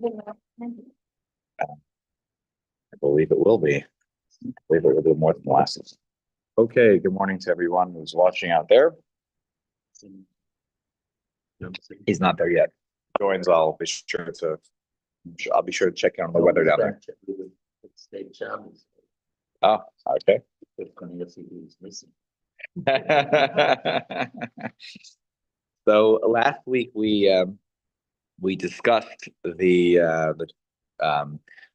I believe it will be. I believe it will be more than last. Okay, good morning to everyone who's watching out there. He's not there yet. Joins, I'll be sure to check in on the weather down there. Oh, okay. So last week we discussed the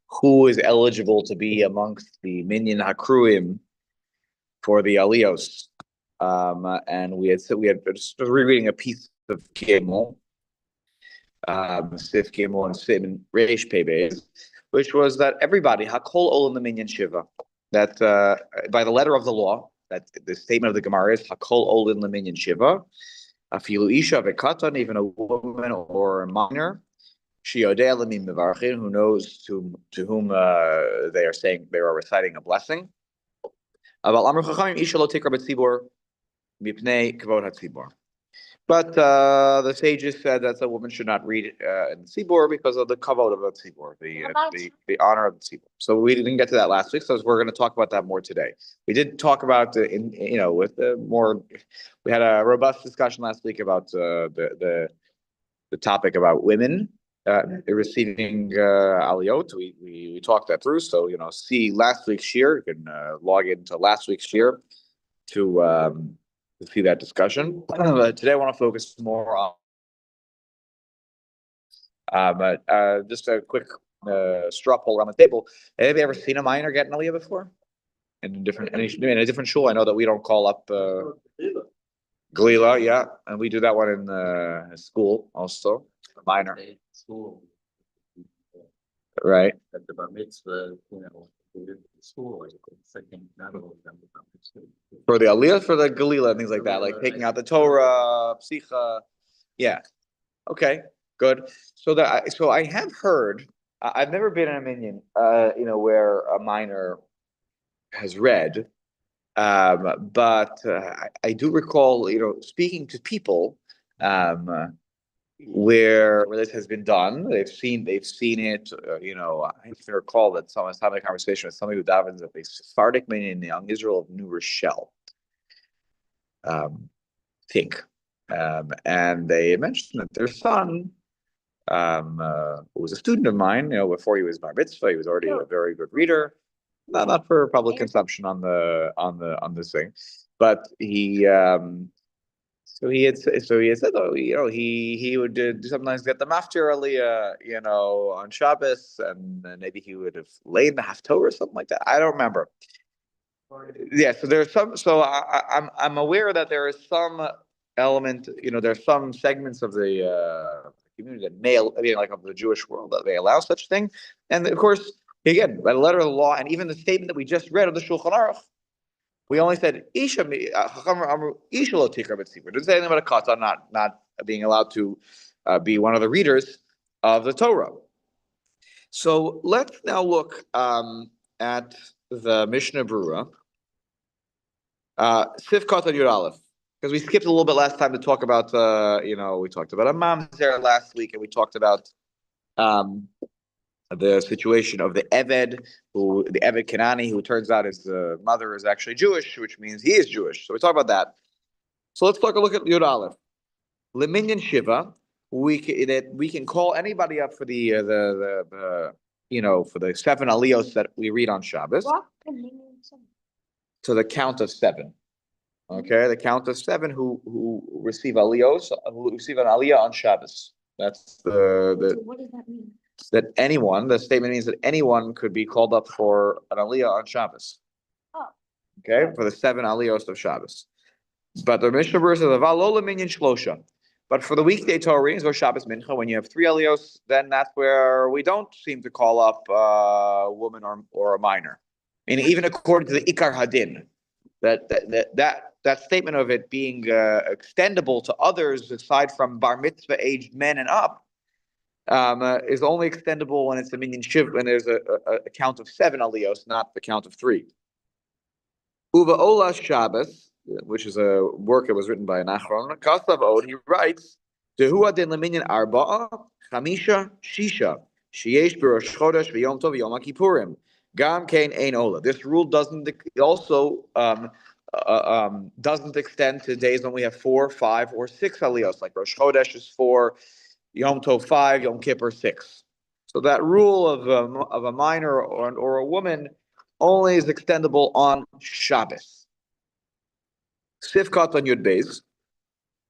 who is eligible to be amongst the minyan hakruim for the aliyos, and we had just rereading a piece of Gimel, Sif Gimel and Sim Reish Pei Beis, which was that everybody hakol ol in the minyan shiva, that by the letter of the law, that the statement of the Gemara is hakol ol in the minyan shiva, afilu isha vekatan, even a woman or a minor, who knows to whom they are saying they are reciting a blessing. But the sages said that a woman should not read in the tzibur because of the kavod of the tzibur, the honor of the tzibur. So we didn't get to that last week, so we're going to talk about that more today. We did talk about we had a robust discussion last week about the topic about women receiving aliyot. We talked that through. So see last week's shir. You can log into last week's shir to see that discussion. Today I want to focus more on just a quick straw poll around the table. Have you ever seen a minor get an aliyah before? In a different shul? I know that we don't call up Galila, yeah, and we do that one in school also. Minor. School. Right. At the bar mitzvah, school. For the aliyah, for the galila and things like that, like taking out the Torah, psicha. Yeah. Okay. Good. So I have heard. I've never been in a minyan, where a minor has read, but I do recall, speaking to people, where this has been done. They've seen it. I can recall that someone was having a conversation with somebody who davens at the Sephardic minyan in the young Israel of New Rochelle. And they mentioned that their son, who was a student of mine, before he was bar mitzvah, he was already a very good reader. Not for public consumption on this thing, but he. So he had said, he would sometimes get the maftir aliyah, on Shabbos, and maybe he would have laid the haftorah or something like that. I don't remember. Yeah, so there's some. So I'm aware that there is some element. There's some segments of the community that like of the Jewish world, that they allow such thing, and of course, again, by the letter of the law, and even the statement that we just read of the Shulchan Aruch. We only said Isha lo tikra b'tzibur. Didn't say anything about a katan not being allowed to be one of the readers of the Torah. So let's now look at the Mishnah Berurah, Sif Katan Yud Aleph, because we skipped a little bit last time to talk about we talked about a mamzer last week, and we talked about the situation of the Eved Kanani, who turns out his mother is actually Jewish, which means he is Jewish. So we talk about that. So let's take a look at Yud Aleph. Leminyan Shiva, we can call anybody up for the for the 7 aliyos that we read on Shabbos. So the count of 7. Okay, the count of 7 who receive aliyos, who receive an aliyah on Shabbos. That's the. What does that mean? That the statement means that anyone could be called up for an aliyah on Shabbos. Oh. Okay, for the 7 aliyos of Shabbos. But the Mishnah Berurah says, "V'lo leminyan shlosha." But for the weekday Torah readings or Shabbos Mincha, when you have 3 aliyos, then that's where we don't seem to call up a woman or a minor. And even according to the Ikar Hadin, that statement of it being extendable to others aside from bar mitzvah aged men and up, is only extendable when it's a minyan shiv, when there's a count of 7 aliyos, not the count of 3. Uva Ola Shabbos, which is a work that was written by Nachron, Kasav Od, he writes, Dehu adin leminyan arba'a, chamisha, shisha, Sheyesh b'Rosh Chodesh v'Yom Tov v'Yom HaKippurim. Gam Kain Ein Ola. This rule doesn't also doesn't extend to days when we have 4, 5, or 6 aliyos. Like Rosh Chodesh is 4, Yom Tov 5, Yom Kippur 6. So that rule of a minor or a woman only is extendable on Shabbos. Sif Katan Yud Beis,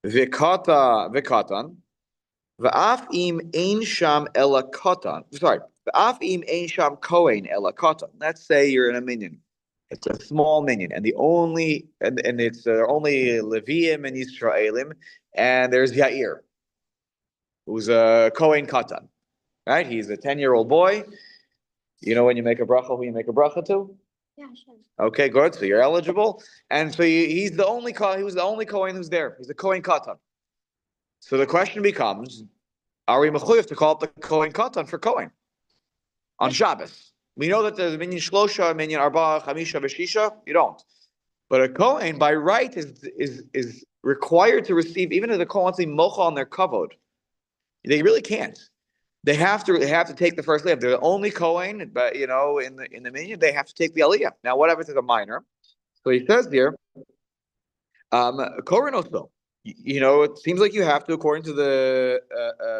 Vikatan, V'af im ein sham ela katan. Sorry, v'af im ein sham kohen ela katan. Let's say you're in a minyan. It's a small minyan, and it's only Leviim and Yisraelim, and there's Yair, who's a kohen katan. Right? He's a 10-year-old boy. You know when you make a bracha, who you make a bracha to? Yeah, sure. Okay, good. So you're eligible, and so he was the only kohen who's there. He's a kohen katan. So the question becomes: are we mechuyev to call up the Kohen Katan for Kohen on Shabbos? We know that there's minyan shlosha, minyan arba, chamisha, v'shisha. You don't, but a Kohen by right is required to receive, even if the Kohen wants to mocha on their kavod. They really can't. They have to take the first aliyah. If they're the only Kohen, but in the minyan, they have to take the aliyah. Now, what happens to the minor? So he says here, Kohen also. It seems like you have to, according to the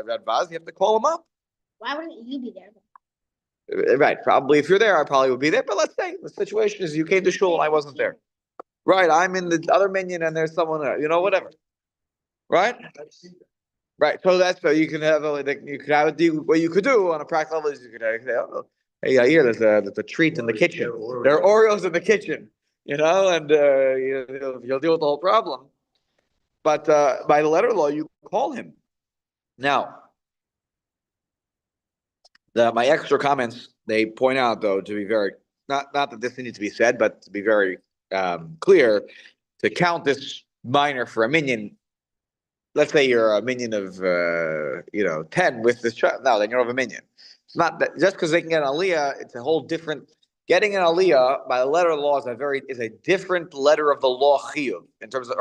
Radvaz, you have to call him up. Why wouldn't you be there? Right. Probably if you're there, I probably would be there. But let's say the situation is you came to shul and I wasn't there. Right. I'm in the other minyan and there's someone there. Whatever. Right. Right. So you can have what you could do on a practical level is you could say, oh, hey, I hear there's a treat in the kitchen. There are Oreos in the kitchen. And you'll deal with the whole problem. But by the letter of law, you call him. Now, my extra comments, they point out, though, to be very, not that this needs to be said, but to be very clear, to count this minor for a minyan. Let's say you're a minyan of 10 with this child. No, then you're of a minyan. It's not that just because they can get an aliyah, it's a whole different. Getting an aliyah by the letter of the law is a different letter of the law chiyuv in terms of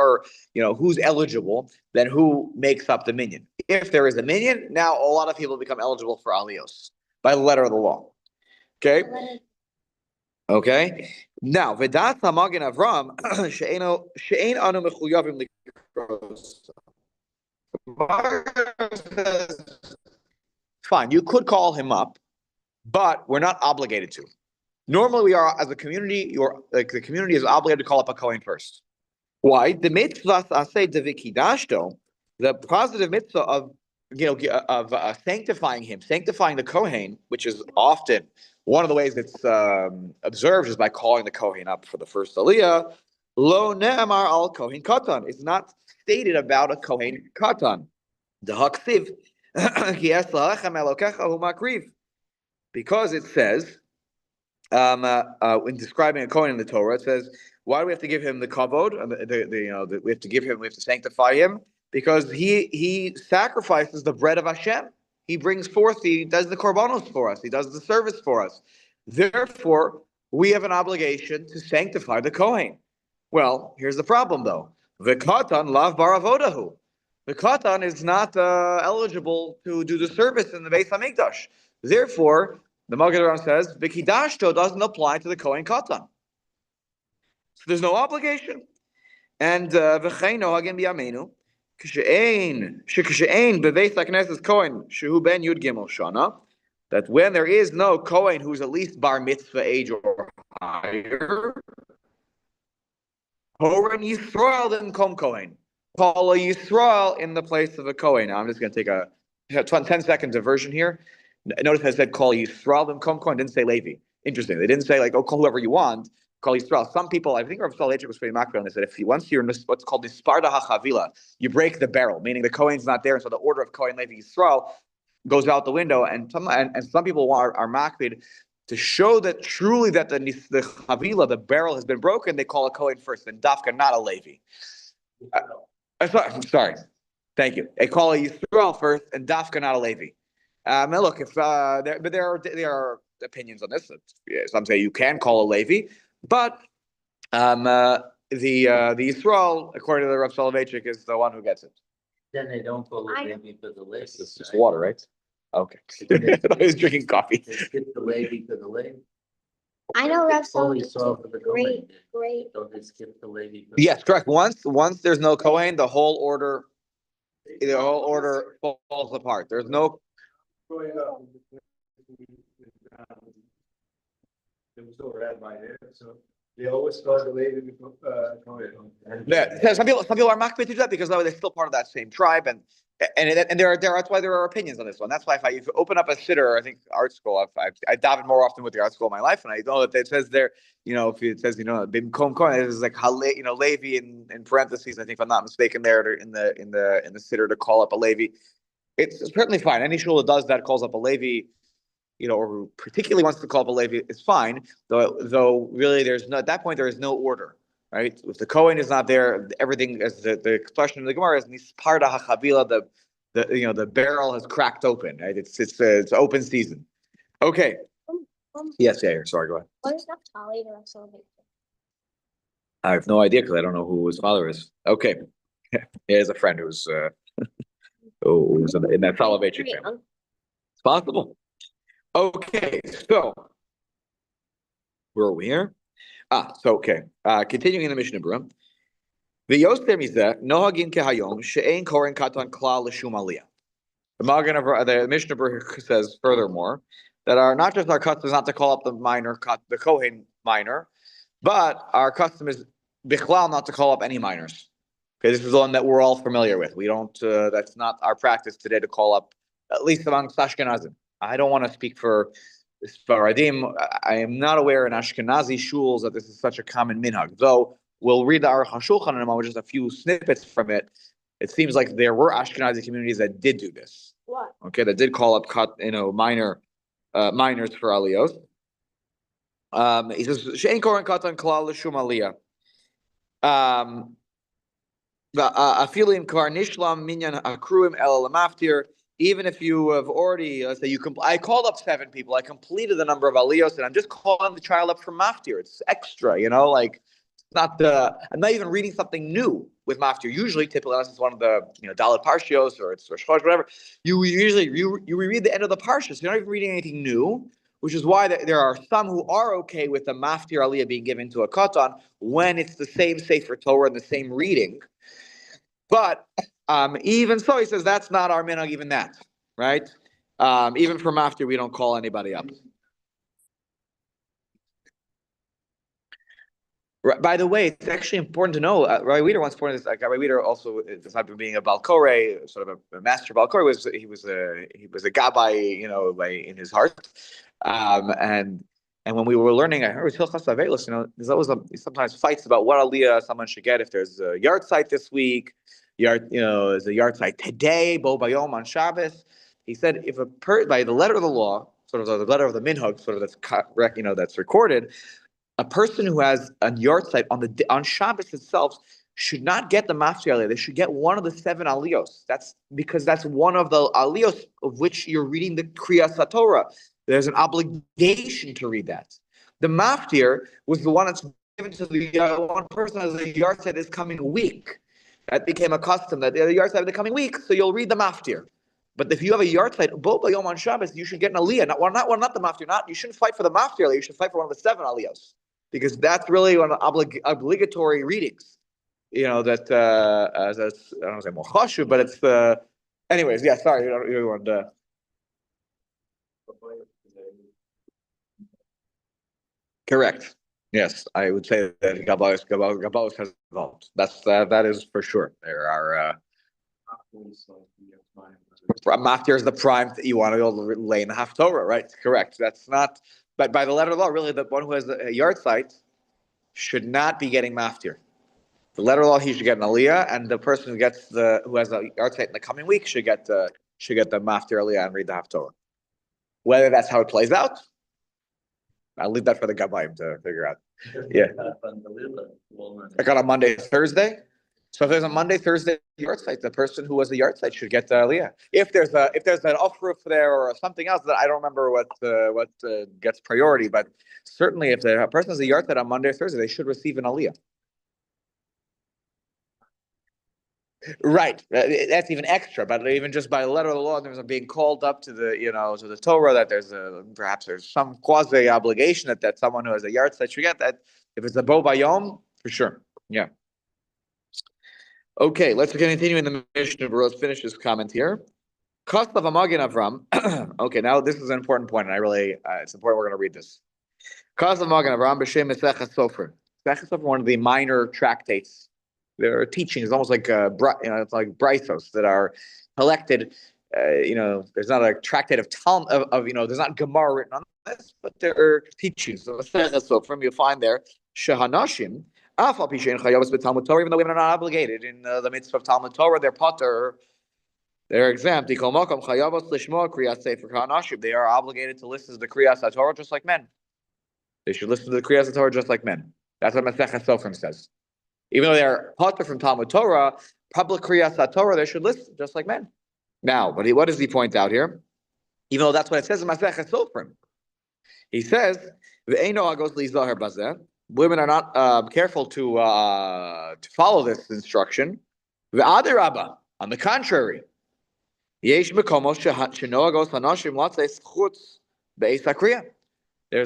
who's eligible than who makes up the minyan. If there is a minyan, now a lot of people become eligible for aliyos by the letter of the law. Okay. Okay. Now v'das hamagen Avram she'ein anu mechuyavim likros. Fine, you could call him up, but we're not obligated to. Normally, we are, as a community, the community is obligated to call up a Kohen first. Why? The mitzvah asay devikidashto, the positive mitzvah of sanctifying him, sanctifying the Kohen, which is often one of the ways it's observed is by calling the Kohen up for the first aliyah. Lo ne'amar al Kohen katan. It's not stated about a Kohen katan. The haksiv ki es la'echem elokecha hu makriv, because it says. In describing a Kohen in the Torah, it says, why do we have to give him the kavod? We have to sanctify him because he sacrifices the bread of Hashem. He brings forth, he does the korbanos for us. He does the service for us. Therefore, we have an obligation to sanctify the Kohen. Well, here's the problem though. The katan lav baravodahu. The katan is not eligible to do the service in the Beis Hamikdash. Therefore, the Magen Avraham says, Vikidashto doesn't apply to the Kohen Katan. So there's no obligation. And V'cheino hagin b'yameinu, K'she'ein b'veis HaKnesses Kohen, Shehu ben Yud Gimel Shana, that when there is no Kohen who's at least bar mitzvah age or higher, Horan Yisrael then Kom Kohen. Call a Yisrael in the place of a Kohen. Now I'm just going to take a 10-second diversion here. Notice I said call Yisrael and Kom Kohen, didn't say Levi. Interesting. They didn't say call whoever you want, call Yisrael. Some people, I think Rav Soloveitchik was pretty macro on this, that once you're in what's called the Sparta HaChavila, you break the barrel, meaning the Kohen's not there, and so the order of Kohen, Levi, Yisrael goes out the window, and some people are makpid to show that truly that the Chavila, the barrel has been broken, they call a Kohen first, and Dafka, not a Levi. I'm sorry. Thank you. They call a Yisrael first, and Dafka, not a Levi. Look, there are opinions on this. Some say you can call a Levi, but the Yisrael, according to the Rav Soloveitchik, is the one who gets it. Then they don't call it Levi for the list. It's just water, right? Okay. I thought he was drinking coffee. They skip the levy to the levy. I know Rav Only Solomon. saw for the Great, Kohen. great. Don't they skip the levy? Yes, correct. Once there's no Kohen, the whole order falls apart. There's no. There was no rabbi there, so they always start the lady before, Yeah, so some people are makbid to do that because they're still part of that same tribe, and that's why there are opinions on this one. That's why if you open up a siddur, I think art school, I daven more often with the art school in my life, and I know that it says there, if it says bimkom kohen, it is like Levi in parentheses. I think if I'm not mistaken, there in the siddur to call up a Levi, it's certainly fine. Any shul that does that calls up a Levi, or who particularly wants to call up a Levi is fine. Though really, there's no at that point there is no order. Right? If the Kohen is not there, everything, as the expression of the Gemara is nisparda hachavila, the barrel has cracked open. Right? It's open season. Okay. Yes, Yair. Sorry, go ahead. What is Naphtali to Rav Solomon? I have no idea because I don't know who his father is. Okay. He has a friend who's in that Soloveitchik family. It's possible. Okay, so where are we here? Okay. Continuing in the Mishnah Berurah. V'yoster mizeh nohagin kehayom she'ein koren katan klal l'shum aliyah. The Mishnah Berurah says furthermore that not just our custom is not to call up the Kohen minor, but our custom is bichlal not to call up any minors. Okay, this is the one that we're all familiar with. We don't. That's not our practice today to call up, at least amongst Ashkenazim. I don't want to speak for Sfaradim. I am not aware in Ashkenazi shuls that this is such a common minhag. Though we'll read the Aruch HaShulchan in a moment, just a few snippets from it. It seems like there were Ashkenazi communities that did do this. What? Okay, that did call up minors for aliyos. He says she'ein koren katan klal l'shum aliyah. Afilim kar nishlam minyan akruim el lamaftir. Even if you have already, let's say I called up 7 people, I completed the number of aliyos, and I'm just calling the child up from maftir. It's extra, like I'm not even reading something new with maftir. Usually, typically, unless it's one of the Dalit Parshios or it's Rosh Chodesh, whatever, you reread the end of the parsha, so you're not even reading anything new. Which is why there are some who are okay with the maftir aliyah being given to a katan when it's the same Sefer Torah and the same reading. But even so, he says that's not our minhag, even that, right? Even from after we don't call anybody up. By the way, it's actually important to know. Rabbi Weider once pointed this. Rabbi Weider also, besides being a Balkore, sort of a master Balkore, he was a gabbai, in his heart. And when we were learning, I heard with Hilchot Shabbat, there's always sometimes fights about what aliyah someone should get if there's a yard site this week. There's a yard site today, Bo Bayom on Shabbos. He said if by the letter of the law, sort of the letter of the minhag, sort of that's recorded, a person who has a yard site on Shabbos itself should not get the maftir aliyah. They should get one of the 7 aliyos. That's because that's one of the aliyos of which you're reading the Kriyas HaTorah. There's an obligation to read that. The maftir was the one that's given to the one person as a yard site this coming week. That became a custom that the yard site of the coming week, so you'll read the maftir. But if you have a yard site, Bo Bayom on Shabbos, you should get an aliyah. Not the maftir. You shouldn't fight for the maftir aliyah. You should fight for one of the 7 aliyos, because that's really one of the obligatory readings. That's I don't want to say more chashuv, but it's anyways. Yeah, sorry, you want to. Correct. Yes, I would say that Gabalos has evolved. That is for sure. There are maftir is the prime that you want to go lay in the Haftorah, right? Correct. That's not. But by the letter of the law, really, the one who has a yard site should not be getting maftir. The letter of the law, he should get an aliyah, and the person who has a yard site in the coming week should get the maftir aliyah and read the Haftorah. Whether that's how it plays out, I'll leave that for the Gabbayim to figure out. Yeah. Like on a Monday, Thursday. So if there's a Monday, Thursday yard site, the person who has the yard site should get the aliyah. If there's an off roof there or something else that I don't remember what gets priority, but certainly if the person has a yard site on Monday or Thursday, they should receive an aliyah. Right. That's even extra, but even just by letter of the law, there's a being called up to the Torah, that perhaps there's some quasi obligation that someone who has a yard site should get that. If it's a bo bayom, for sure. Yeah. Okay, let's continue in the Mishnah. Let's finish this comment here. Kostav Amagin Avram. Okay, now this is an important point, and it's important we're going to read this. Kostav Amagin Avram b'shem Mesechas Sofer. Mesechas Sofer, one of the minor tractates. They're teachings, almost like it's like brisos that are collected. There's not a tractate of Talmud there's not Gemara written on this, but there are teachings. So from you find there shehanashim afal pishen chayavos b'Talmud Torah, even though women are not obligated in the mitzvah of Talmud Torah, they're potter, they're exempt. They are obligated to listen to the Kriyas HaTorah just like men. They should listen to the Kriyas HaTorah just like men. That's what Masechet Sofrim says. Even though they're potter from Talmud Torah, public Kriyas HaTorah, they should listen just like men. Now, what does he point out here? Even though that's what it says in Masechet Sofrim. He says, women are not careful to follow this instruction. On the contrary, there's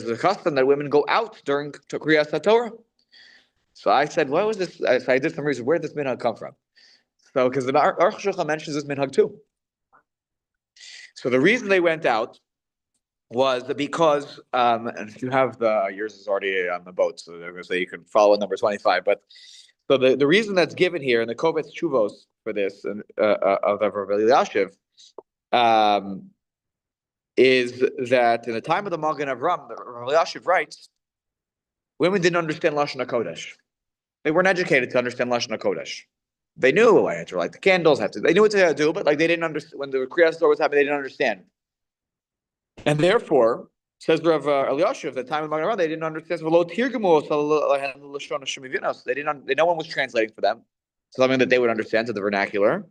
a custom that women go out during Kriyas HaTorah. So I said, what was this? So I did some research. Where did this minhag come from? So, because the Aruch HaShulchan mentions this minhag too. So the reason they went out was because, and if you have yours is already on the boat, so they're going to say you can follow number 25. But so the reason that's given here in the Kovetz Chuvos for this of Rav Elyashiv is that in the time of the Magen Avram, Rav Elyashiv writes, women didn't understand Lashon HaKodesh. They weren't educated to understand Lashon HaKodesh. They knew I had to light the candles, they knew what to do, but they didn't understand when the Kriyas Torah was happening. They didn't understand, and therefore, says Rav Elyashiv, at the time of Magen Avram, they didn't understand. No one was translating for them something that they would understand to the vernacular,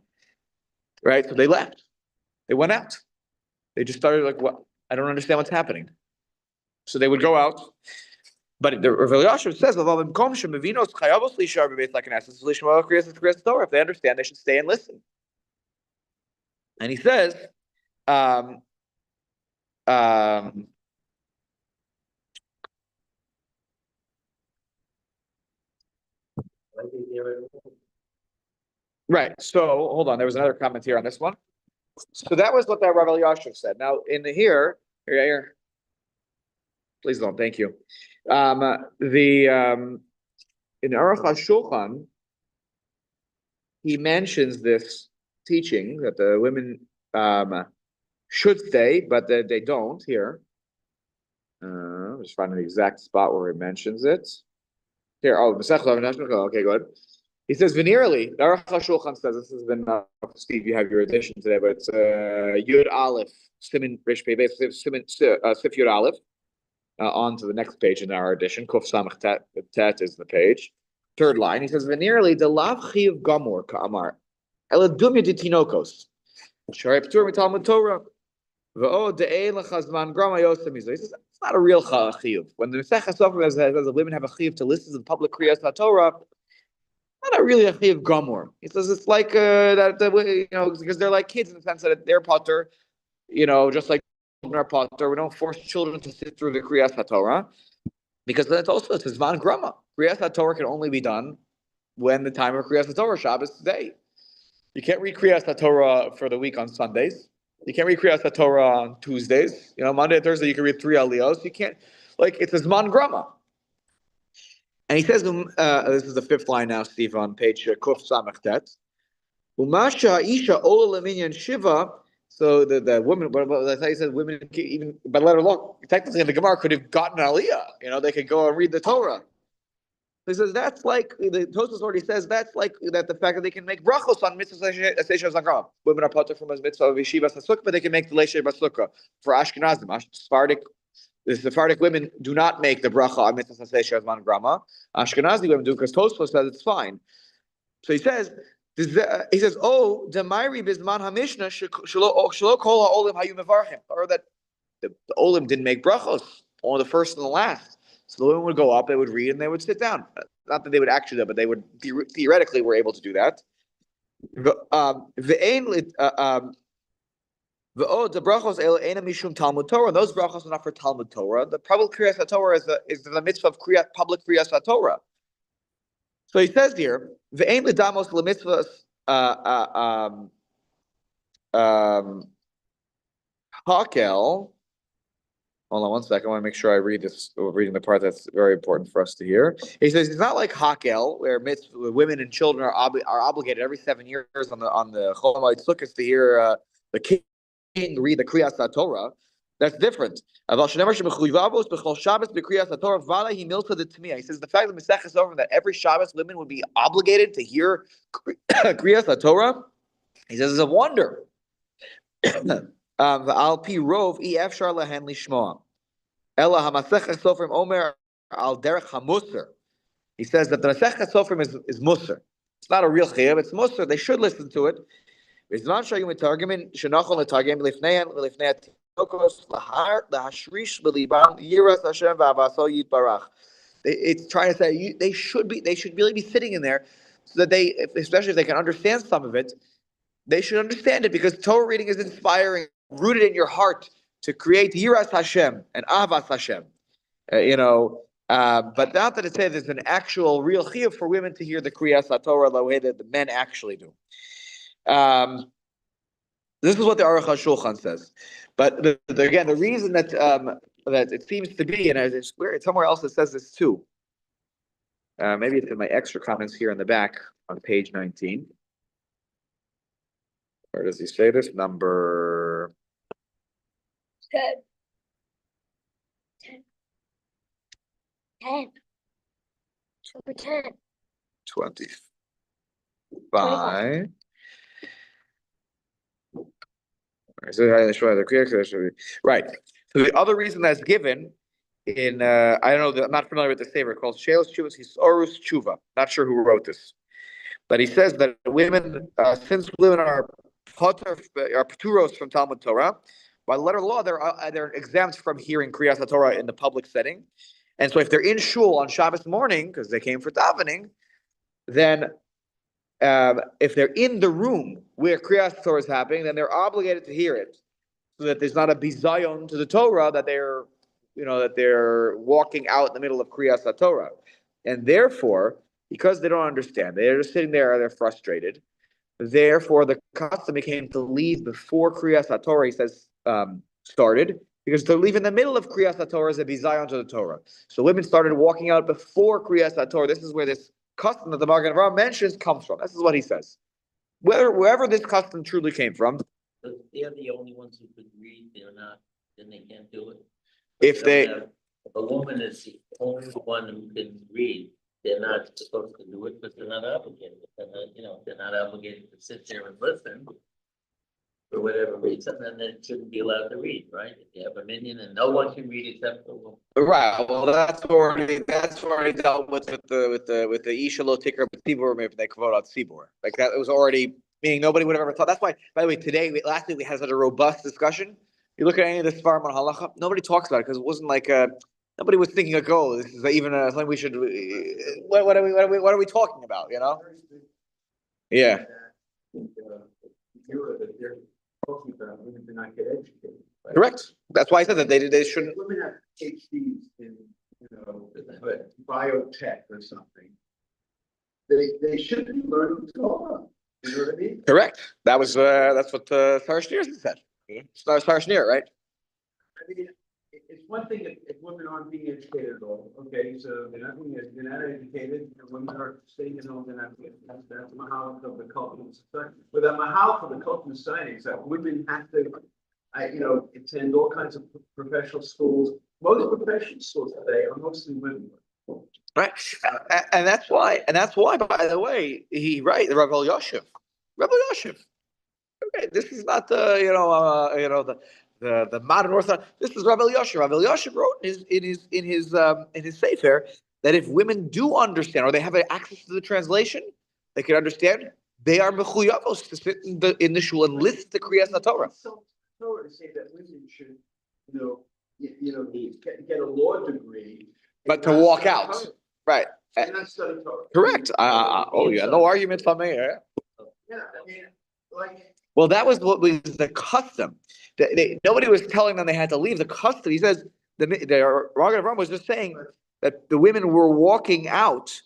right? So they left. They went out. They just started like, what? I don't understand what's happening. So they would go out. But the Rav Elyashiv says, if they understand, they should stay and listen. And he says, right. So hold on. There was another comment here on this one. So that was what that Rav Elyashiv said. Now in here. Please don't. Thank you. In Aruch HaShulchan, he mentions this teaching that the women should stay, but they don't here. I'm just finding the exact spot where he mentions it. Here, okay, good. He says, veneerally, the Aruch HaShulchan says, this has been, Steve, you have your edition today, but it's Yud Aleph, Simin Rish Pei Beis, Sif Yud Aleph. On to the next page in our edition. Kuf Samach Tet is the page. Third line. He says, "Veneerly the lav chiv gamor ka'amar eladumya ditinokos sharei ptur mitalmud Torah ve'od de'ei lechazman grama yosem." He says, "It's not a real chiv. When the Masechet Sofrim says the women have a chiv to listen to the public Kriyas HaTorah, not really a chiv gamor." He says it's like because they're like kids in the sense that they're potter, just like. Our potter, we don't force children to sit through the Kriyas HaTorah because then it's Zman Grama. Kriyas HaTorah can only be done when the time of Kriyas HaTorah, Shabbos today. You can't read Kriyas HaTorah for the week on Sundays. You can't read Kriyas HaTorah on Tuesdays. Monday and Thursday you can read 3 aliyos. You can't, it's a Zman Grama. And he says, this is the fifth line now, Steve, on page Kuf Samach Tet. Umasha Isha Ola Leminyan Shiva. So the women, but that's how he says women even by letter of law, technically in the Gemara could have gotten an aliyah. They could go and read the Torah. He says that's like the Tosfos already says that's like that the fact that they can make brachos on mitzvah seisha zangram. Women are potter from a mitzvah of yeshiva sasukah, but they can make the leisha basukah for Ashkenazim. The Sephardic women do not make the bracha on mitzvah seisha zangrama. Ashkenazi women do because Tosfos says it's fine. So he says, "Oh, Demairi bisman hamishna shelo kol haolim hayu mevarchim," or that the olim didn't make brachos, only the first and the last. So the women would go up, they would read, and they would sit down. Not that they would actually do that, but they would theoretically were able to do that. The brachos ena mishum Talmud Torah. Those brachos are not for Talmud Torah. The public kriyas Torah is the mitzvah of public kriyas Torah. So he says here, ve'ein lidamos lemitzvahs hakel. Hold on one second. I want to make sure I read this. We're reading the part that's very important for us to hear. He says it's not like hakel, where women and children are obligated every 7 years on the Chol Moed Sukkos to hear the king read the Kriyas HaTorah. That's different. He says the fact that Masech is over that every Shabbos women would be obligated to hear Kriyas HaTorah. He says it's a wonder. Al pi rov efshar lahen lishmoa. Ella hamasech sofrim omer al derech hamusar. He says that the Masech Sofrim is musar. It's not a real chiyuv. It's musar. They should listen to it. בזמן שהיו מתרגמים, שנכון לתרגם לפניהם ולפני התינוקות להשריש בליבם יראת השם ואהבתו יתברך. It's trying to say they should really be sitting in there so that they, especially if they can understand some of it, they should understand it because Torah reading is inspiring, rooted in your heart to create Yiras Hashem and Avas Hashem. But not that it says there's an actual real chiyuv for women to hear the Kriyas HaTorah the way that the men actually do. This is what the Aruch HaShulchan says. But again, the reason that that it seems to be, and it's somewhere else it says this too. Maybe it's in my extra comments here in the back on page 19. Where does he say this? Number 10. 10. 10. Number 10. 25. Right. So the other reason that's given in I don't know, I'm not familiar with the saver called Shelos Chuvas Hisorus Chuva. Not sure who wrote this, but he says that women, since women are paturos from Talmud Torah, by the letter of law, they're exempt from hearing Kriyas HaTorah in the public setting, and so if they're in shul on Shabbos morning because they came for davening, then if they're in the room where Kriyas Torah is happening, then they're obligated to hear it, so that there's not a bizayon to the Torah that they're walking out in the middle of Kriyas Torah, and therefore, because they don't understand, they're just sitting there, they're frustrated. Therefore, the custom became to leave before Kriyas Torah. He says started because to leave in the middle of Kriyas Torah is a bizayon to the Torah. So women started walking out before Kriyas Torah. This is where this custom that the Magen Avraham mentions comes from. This is what he says. Wherever this custom truly came from, they're the only ones who could read. They're not. Then they can't do it. If a woman is the only one who can read, they're not supposed to do it, but they're not obligated. They're not obligated to sit there and listen for whatever reason, then they shouldn't be allowed to read, right? If you have a minion and no one can read except for them. Right. Well, that's already dealt with the Isha Lo Tikar Tzibur, maybe they quote out Tzibur. Like that, it was already meaning nobody would have ever thought. That's why. By the way, last week we had such a robust discussion. You look at any of the Sfarim on Halacha, nobody talks about it because it wasn't like nobody was thinking like, oh, this is even something we should. What are we talking about? Yeah. Talking about women do not get educated. Right? Correct. That's why I said that they shouldn't. Women have PhDs in biotech or something. They should be learning Torah. You know what I mean? Correct. That's what Sarashneer said. Sarashneer, right? I mean, it's one thing if women aren't being educated at all. Okay, so they're not educated, and women are staying at home. They're not. That's the mahal of the cult of society. But the mahal of the cult of society is that women have to, attend all kinds of professional schools. Most professional schools today are mostly women. Right, and that's why. By the way, the Rav Elyashiv. Okay, this is not the modern Orthodox. This is Rav Elyashiv. Rav Elyashiv wrote in his sefer that if women do understand or they have access to the translation, they can understand. They are mechuyavos to sit in the shul and listen to Kriyas Torah. So Torah to say that women should, get a law degree, but to walk out, right? And not study Torah. Correct. No argument from me. Yeah. Yeah, I mean, like. Well, that was what was the custom. Nobody was telling them they had to leave the custom. He says the Rav Avram was just saying that the women were walking out,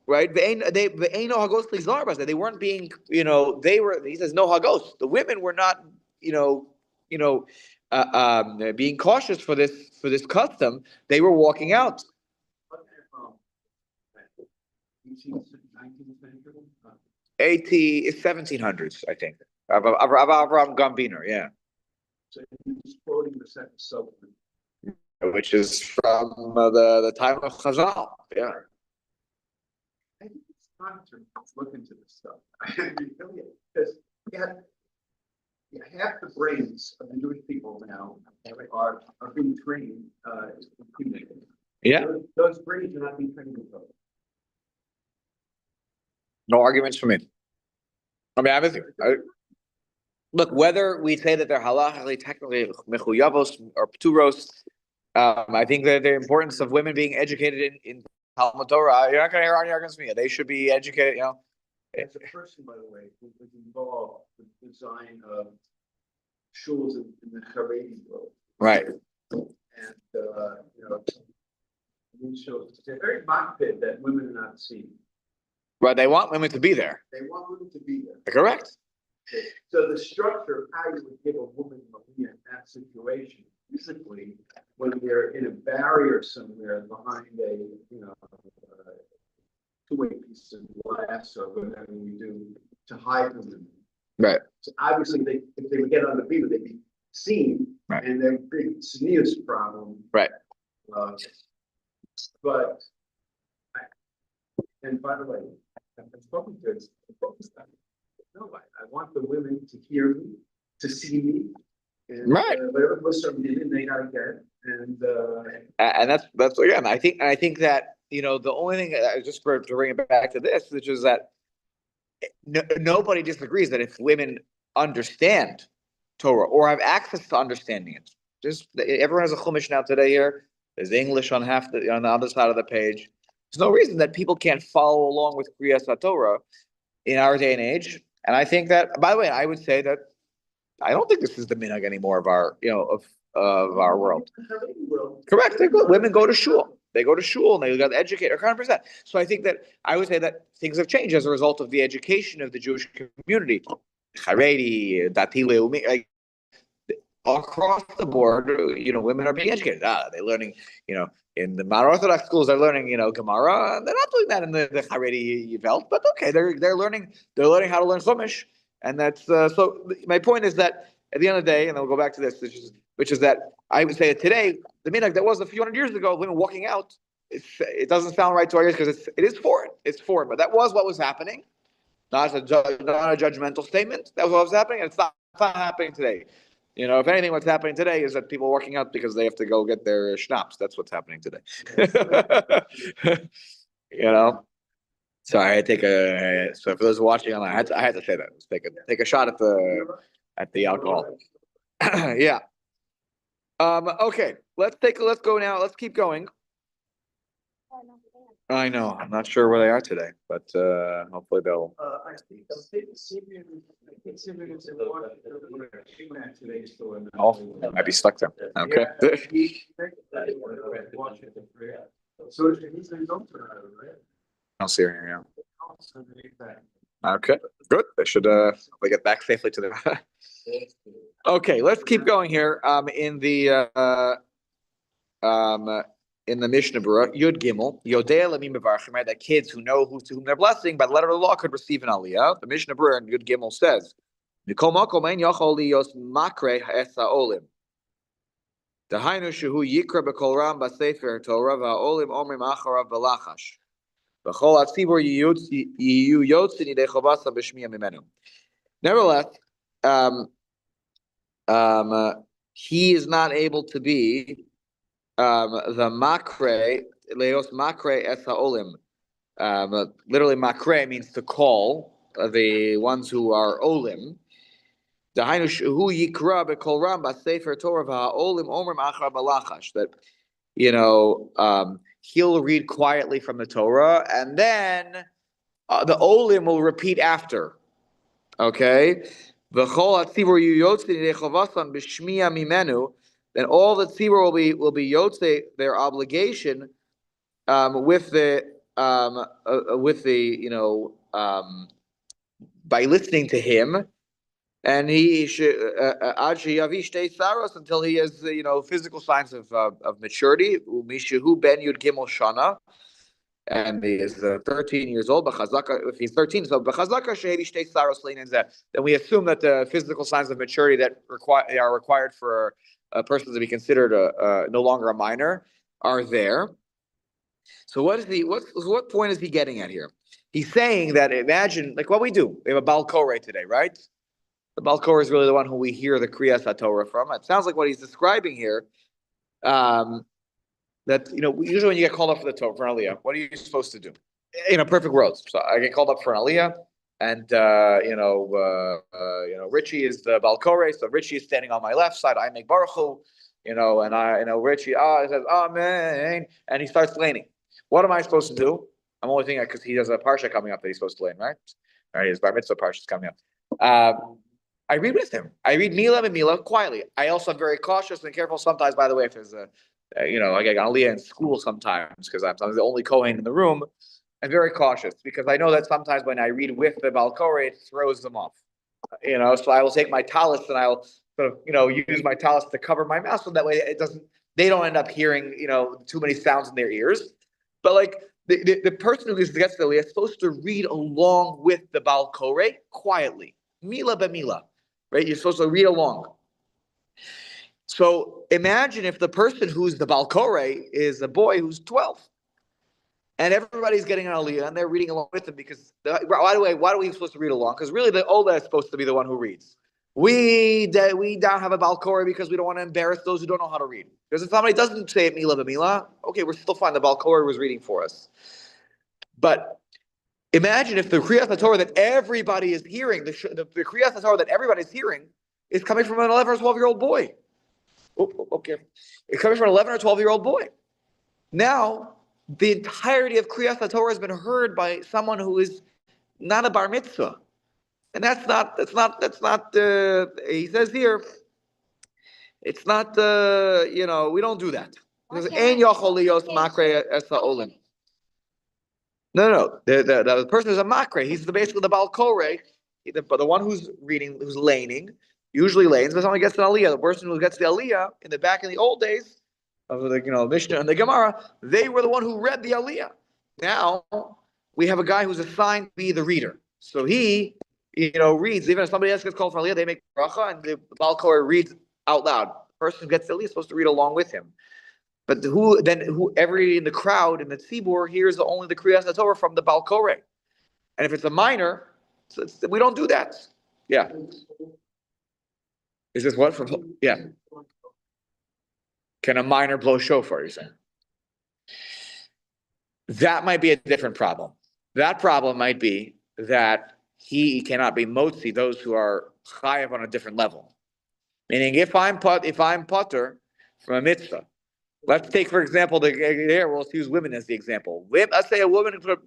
right? They no hagos lizarbas. They weren't being, they were. He says no hagos. The women were not, you know, being cautious for this custom. They were walking out. 19th century? 1700s, I think. Avram Gambiner, yeah. So he's quoting the second supplement. Which is from the time of Chazal. Yeah. I think it's time to look into this stuff. I mean, really, because half the brains of the Jewish people now are being trained. Yeah. Those brains are not being trained in code. No arguments for me. I mean, I'm with you. Look, whether we say that they're halachically, technically mechuyavos or pturos, I think that the importance of women being educated in Talmud Torah, you're not going to hear any arguments from me. They should be educated, As a person, by the way, who was involved with the design of shuls in the Haredi world. Right. And, they're very mocked that women are not seen. Right. They want women to be there. They want women to be there. Correct. So the structure of how you would give a woman in that situation, physically, when they're in a barrier somewhere behind a, two-way piece of glass or whatever we do to hide from them. Right. So obviously, if they would get on the beat, they'd be seen, right. And their big sneeze problem. Right. And by the way, I've spoken to it. No, I want the women to hear me, to see me, and right. Whatever Muslim did, they gotta get. And that's again. I think that the only thing just to bring it back to this, which is that nobody disagrees that if women understand Torah or have access to understanding it, just everyone has a chumash now today. Here, there's English on on the other side of the page. There's no reason that people can't follow along with Kriyas HaTorah in our day and age. And I think that, by the way, I would say that I don't think this is the minhag anymore of our, of our world. Correct. Women go to shul. They go to shul and they got educated 100%. So I think that I would say that things have changed as a result of the education of the Jewish community. Haredi, Dati Leumi, like across the board, women are being educated. They're learning, in the modern Orthodox schools, they're learning, Gemara. They're not doing that in the Haredi belt, but okay, they're learning how to learn Chumash, and that's so. My point is that at the end of the day, and I'll go back to this, which is that I would say that today the minhag that was a few hundred years ago, women walking out, it doesn't sound right to our ears because it is foreign. It's foreign, but that was what was happening. Not a judgmental statement. That was what was happening, and it's not happening today. If anything, what's happening today is that people are working out because they have to go get their schnapps. That's what's happening today. So I take so for those watching online, I had to say that. Let's take a shot at the alcohol. Yeah. Okay. Let's go now. Let's keep going. I know. I'm not sure where they are today, but hopefully they'll. I think Oh, they might be stuck there. Okay. So he's right? I'll see her here. Yeah. Okay. Good. They should get back safely to them. Okay. Let's keep going here. In the Mishnah Berurah, Yud Gimel, Yodei Lamim Mevarchim, right? That kids who know to whom they're blessing by the letter of the law could receive an aliyah. The Mishnah Berurah in Yud Gimel says, Mikol makom ein yachol liyos makre ha'esa olim. Dahainu shehu yikra b'kol ram b'sefer Torah va'olim omrim acharav b'lachash. V'chol hatzibur yiyu yotzin yidei chovasa b'shmiya mimenu. Nevertheless, he is not able to be the makre, leos makre es haolim. Literally makre means to call the ones who are olim. Dahainu shehu yikra b'kol ram b'sefer Torah v'haolim omrim achar b'lachash. That he'll read quietly from the Torah, and then the olim will repeat after Okay, v'chol hatzibur yotze yidei chovasan b'shmiya mimenu. Then all the tzibur will be yotze their obligation with the by listening to him, and he should until he has physical signs of maturity. Umishahu ben yud gimel shana, and he is 13 years old. If he's 13, so then we assume that the physical signs of maturity that are required for a person to be considered no longer a minor are there. So what point is he getting at here? He's saying that imagine like what we do. We have a Baal Koreh today, right? The Baal Koreh is really the one who we hear the Kriyas HaTorah from. It sounds like what he's describing here. That usually when you get called up for the Torah for an Aliyah, what are you supposed to do? In a perfect world, so I get called up for an Aliyah, and Richie is the Baal Koreh, so Richie is standing on my left side. I make Baruch Hu, and Richie says Amen, and he starts laning. What am I supposed to do? I'm only thinking because he has a parsha coming up that he's supposed to lane, right? All right, his bar mitzvah parsha is coming up. I read with him. I read Mila and Mila quietly. I also am very cautious and careful sometimes. By the way, if there's I get Aliyah in school sometimes because I'm the only Kohen in the room. I'm very cautious because I know that sometimes when I read with the Baal Koreh, it throws them off. So I will take my talis and I'll sort of use my talis to cover my mouth so that way they don't end up hearing too many sounds in their ears. But like the person who gets the Aliyah is supposed to read along with the Baal Koreh quietly, Mila b'Mila, right? You're supposed to read along. So imagine if the person who's the Baal Koreh is a boy who's 12, and everybody's getting an Aliyah, and they're reading along with him because, why are we supposed to read along? Because really the older is supposed to be the one who reads. We don't have a Baal Koreh because we don't want to embarrass those who don't know how to read. Because if somebody doesn't say it Mila b'Mila, okay, we're still fine. The Baal Koreh was reading for us. But imagine if the Kriyas HaTorah that everybody is hearing, the Kriyas HaTorah that everybody is hearing is coming from an 11 or 12-year-old boy. Okay. It's coming from an 11 or 12-year-old boy. Now, the entirety of Kriyas HaTorah has been heard by someone who is not a bar mitzvah. And that's not, he says here, it's not, we don't do that. Because ein yachol liyos makre es ha'olim. No. The person is a makre. He's basically the Baal Koreh, the one who's reading, who's laning, usually lanes, but someone gets an Aliyah. The person who gets the Aliyah in the back in the old days of the Mishnah and the Gemara, they were the one who read the Aliyah. Now we have a guy who's assigned to be the reader. So he, reads. Even if somebody else gets called for Aliyah, they make bracha, and the Baal Koreh reads out loud. The person who gets the Aliyah is supposed to read along with him. But every in the crowd in the tzibur hears only the Kriyas HaTorah from the Baal Koreh. And if it's a minor, we don't do that. Yeah. Is this what from? Yeah. Can a minor blow shofar? You're saying that might be a different problem. That problem might be that he cannot be motzi those who are chayav on a different level. Meaning, if I'm potter from a mitzvah, let's take for example we'll use women as the example. Let's say a woman, forget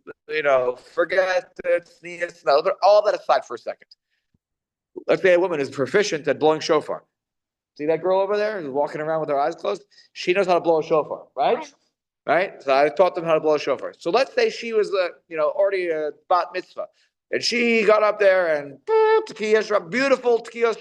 all that aside for a second. Let's say a woman is proficient at blowing shofar. See that girl over there who's walking around with her eyes closed? She knows how to blow a shofar, right? Right? So I taught them how to blow a shofar. So let's say she was, already a bat mitzvah. And she got up there and beautiful tekiah.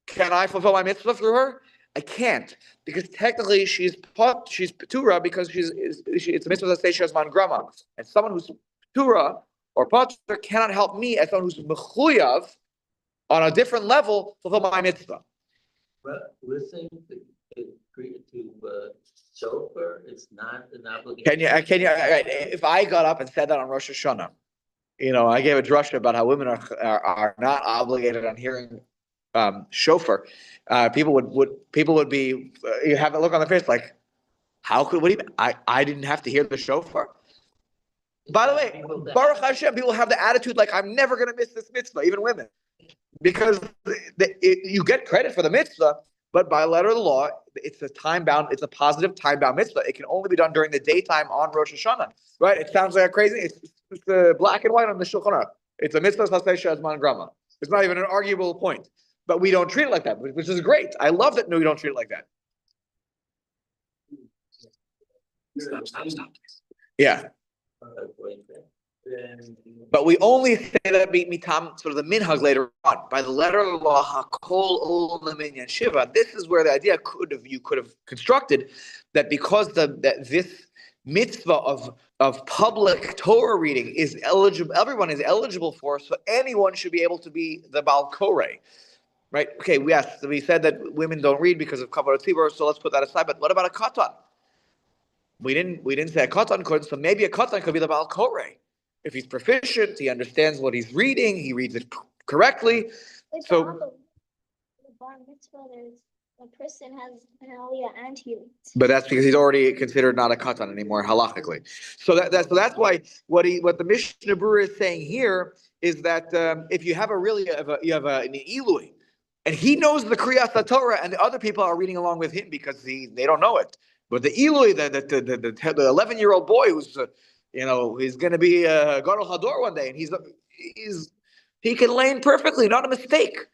Can I fulfill my mitzvah through her? I can't. Because technically she's patura because it's a mitzvah that says she has man grama. And someone who's patura or patur cannot help me as someone who's mechuyav on a different level fulfill my mitzvah. But listening to shofar is not an obligation. Can you? If I got up and said that on Rosh Hashanah, I gave a drasha about how women are not obligated on hearing shofar. People would be you have a look on their face like, how could I didn't have to hear the shofar. By the way, Baruch Hashem, people have the attitude like I'm never going to miss this mitzvah, even women. Because you get credit for the mitzvah, but by letter of the law, it's a positive time-bound mitzvah. It can only be done during the daytime on Rosh Hashanah, right? It sounds like crazy. It's black and white on the Shulchan Aruch. It's a mitzvah saseh shazman grama. It's not even an arguable point. But we don't treat it like that, which is great. I love that. No, we don't treat it like that. Stop. Yeah. But we only say that mitam sort of the minhag later on by the letter of the law hakol ol leminyan shiva. This is where the idea you could have constructed that because that this mitzvah of public Torah reading is eligible, everyone is eligible for, so anyone should be able to be the Baal Koreh. Right? Okay, we said that women don't read because of Kavod Tzibur, so let's put that aside. But what about a katan? We didn't say a katan could, so maybe a katan could be the Baal Koreh. If he's proficient, he understands what he's reading, he reads it correctly. So the bar mitzvah, a person has an aliyah and he reads. But that's because he's already considered not a katan anymore halachically. So that's why what the Mishnah Berurah is saying here is that if you have an ilui, and he knows the Kriyas Torah, and the other people are reading along with him because they don't know it. But the ilui, the 11-year-old boy who's he's going to be a Gadol Hador one day, and he can lane perfectly, not a mistake.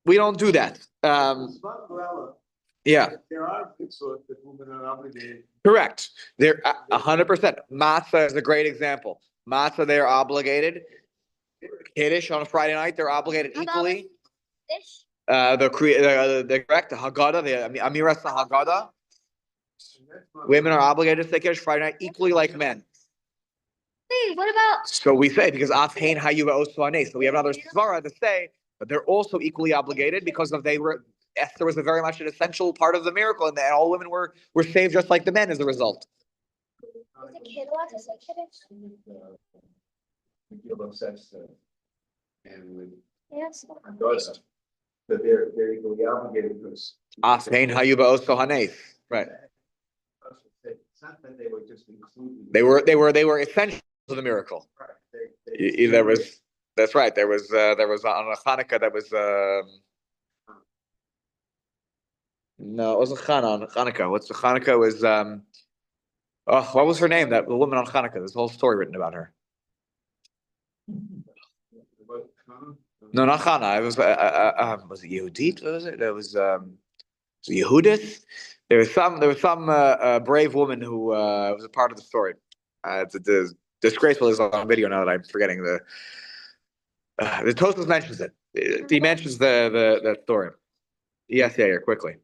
We don't do that. Yeah. There are mitzvot that women are obligated. Correct. They're 100%. Matzah is a great example. Matzah, they're obligated. Kiddush on a Friday night, they're obligated equally. Fish? The correct, the Haggadah, the Amiras Haggadah. Women are obligated to say Kiddush Friday night equally like men. Wait, what about? So we say, because Afhein Hayuva Osvaneh. So we have another svara to say, but they're also equally obligated because Esther was very much an essential part of the miracle, and all women were saved just like the men as a result. Is a kid allowed to say Kiddush? We give them sex and with Yes. Haggadah, but they're equally obligated because. Afhein Hayuva Osvaneh. Right. It's not that they were just included. They were essential to the miracle. Right. That's right. There was on Hanukkah that was no, it wasn't Hanukkah. What's the Hanukkah was what was her name? That the woman on Hanukkah. There's a whole story written about her. No, not Hannah. It was it Yehudit? What was it? There was Yehudith. There was some brave woman who was a part of the story. It's disgraceful is on video now that I'm forgetting the Tosfos mentions it. He mentions that story. Yes, quickly.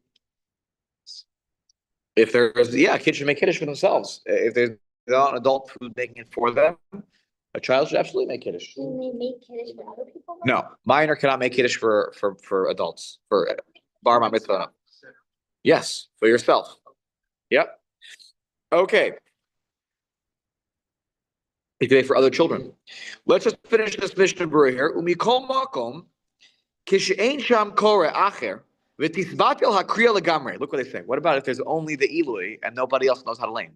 If there's kids should make kiddush for themselves. If there's not an adult who's making it for them, a child should absolutely make kiddush. Can they make Kiddush for other people? No, minor cannot make kiddush for adults, for bar mitzvah. Yes, for yourself. Yep. Okay. You can make for other children. Let's just finish this Mishnah Berurah here. Umikol makom kishein sham kore acher v'tisbatel hakriya legamrei. Look what they say. What about if there's only the ilui and nobody else knows how to lane?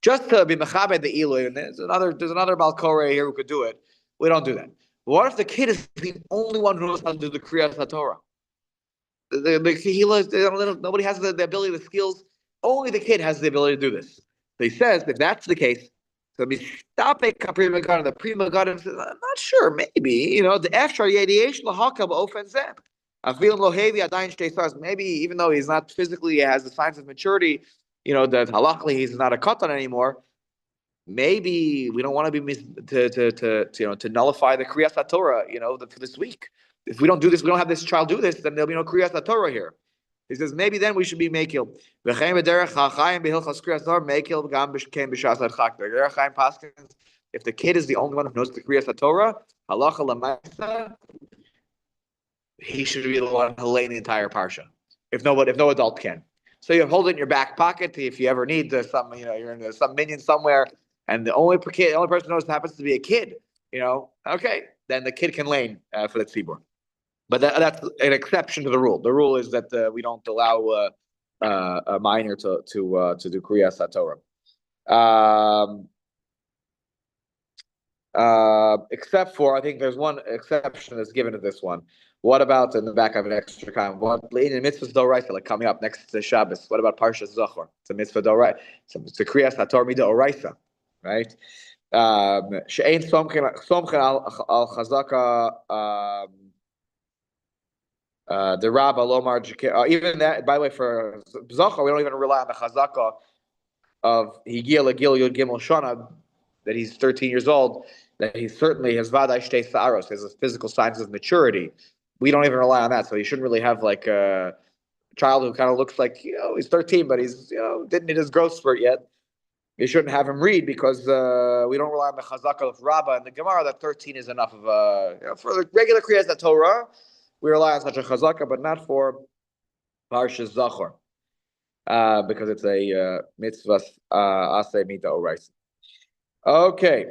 Just to be mechabed the ilui, and there's another Baal Koreh here who could do it. We don't do that. What if the kid is the only one who knows how to do the Kriyas HaTorah? The Kehillah, nobody has the ability, the skills. Only the kid has the ability to do this. So he says, if that's the case, so stop it. The prima gadol says, I'm not sure, maybe, the extra yediyesh lahaka ba'ofen zeh. I feel lohevi adayin shtei stars. Maybe even though he's not physically has the signs of maturity, that halachically he's not a katan anymore. Maybe we don't want to be to nullify the Kriyas HaTorah, for this week. If we don't do this, we don't have this child do this, then there'll be no Kriyas HaTorah here. He says maybe then we should be mekil. If the kid is the only one who knows the Kriyas HaTorah, halacha l'maisa, he should be the one who lay the entire parsha. If no adult can. So you hold it in your back pocket if you ever need some, you're in some minion somewhere, and the only person who knows happens to be a kid. Okay, then the kid can lane for the tzibur. But that's an exception to the rule. The rule is that we don't allow a minor to do Kriyas HaTorah. Except for, I think there's one exception that's given to this one. What about in the back of an extra comment? What in mitzvah d'oraisa, like coming up next to Shabbos? What about Parshas Zachor? It's a mitzvah d'oraisa. It's a Kriyas HaTorah mida oraisa, right? She'ein somchen al chazaka, the Rabba Lomar, even that, by the way, for Zochar, we don't even rely on the chazaka of Higil Agil Yud Gimel Shana, that he's 13 years old, that he certainly has Vaday Shtei Sa'aros, has physical signs of maturity. We don't even rely on that, so he shouldn't really have like a child who kind of looks like, he's 13, but he's, didn't hit his growth spurt yet. You shouldn't have him read because we don't rely on the chazaka of Rabbah and the Gemara that 13 is enough of for the regular Kriyas Torah. We rely on such a chazaka, but not for Parshas Zachor, because it's a mitzvah aseh mita orais. Okay.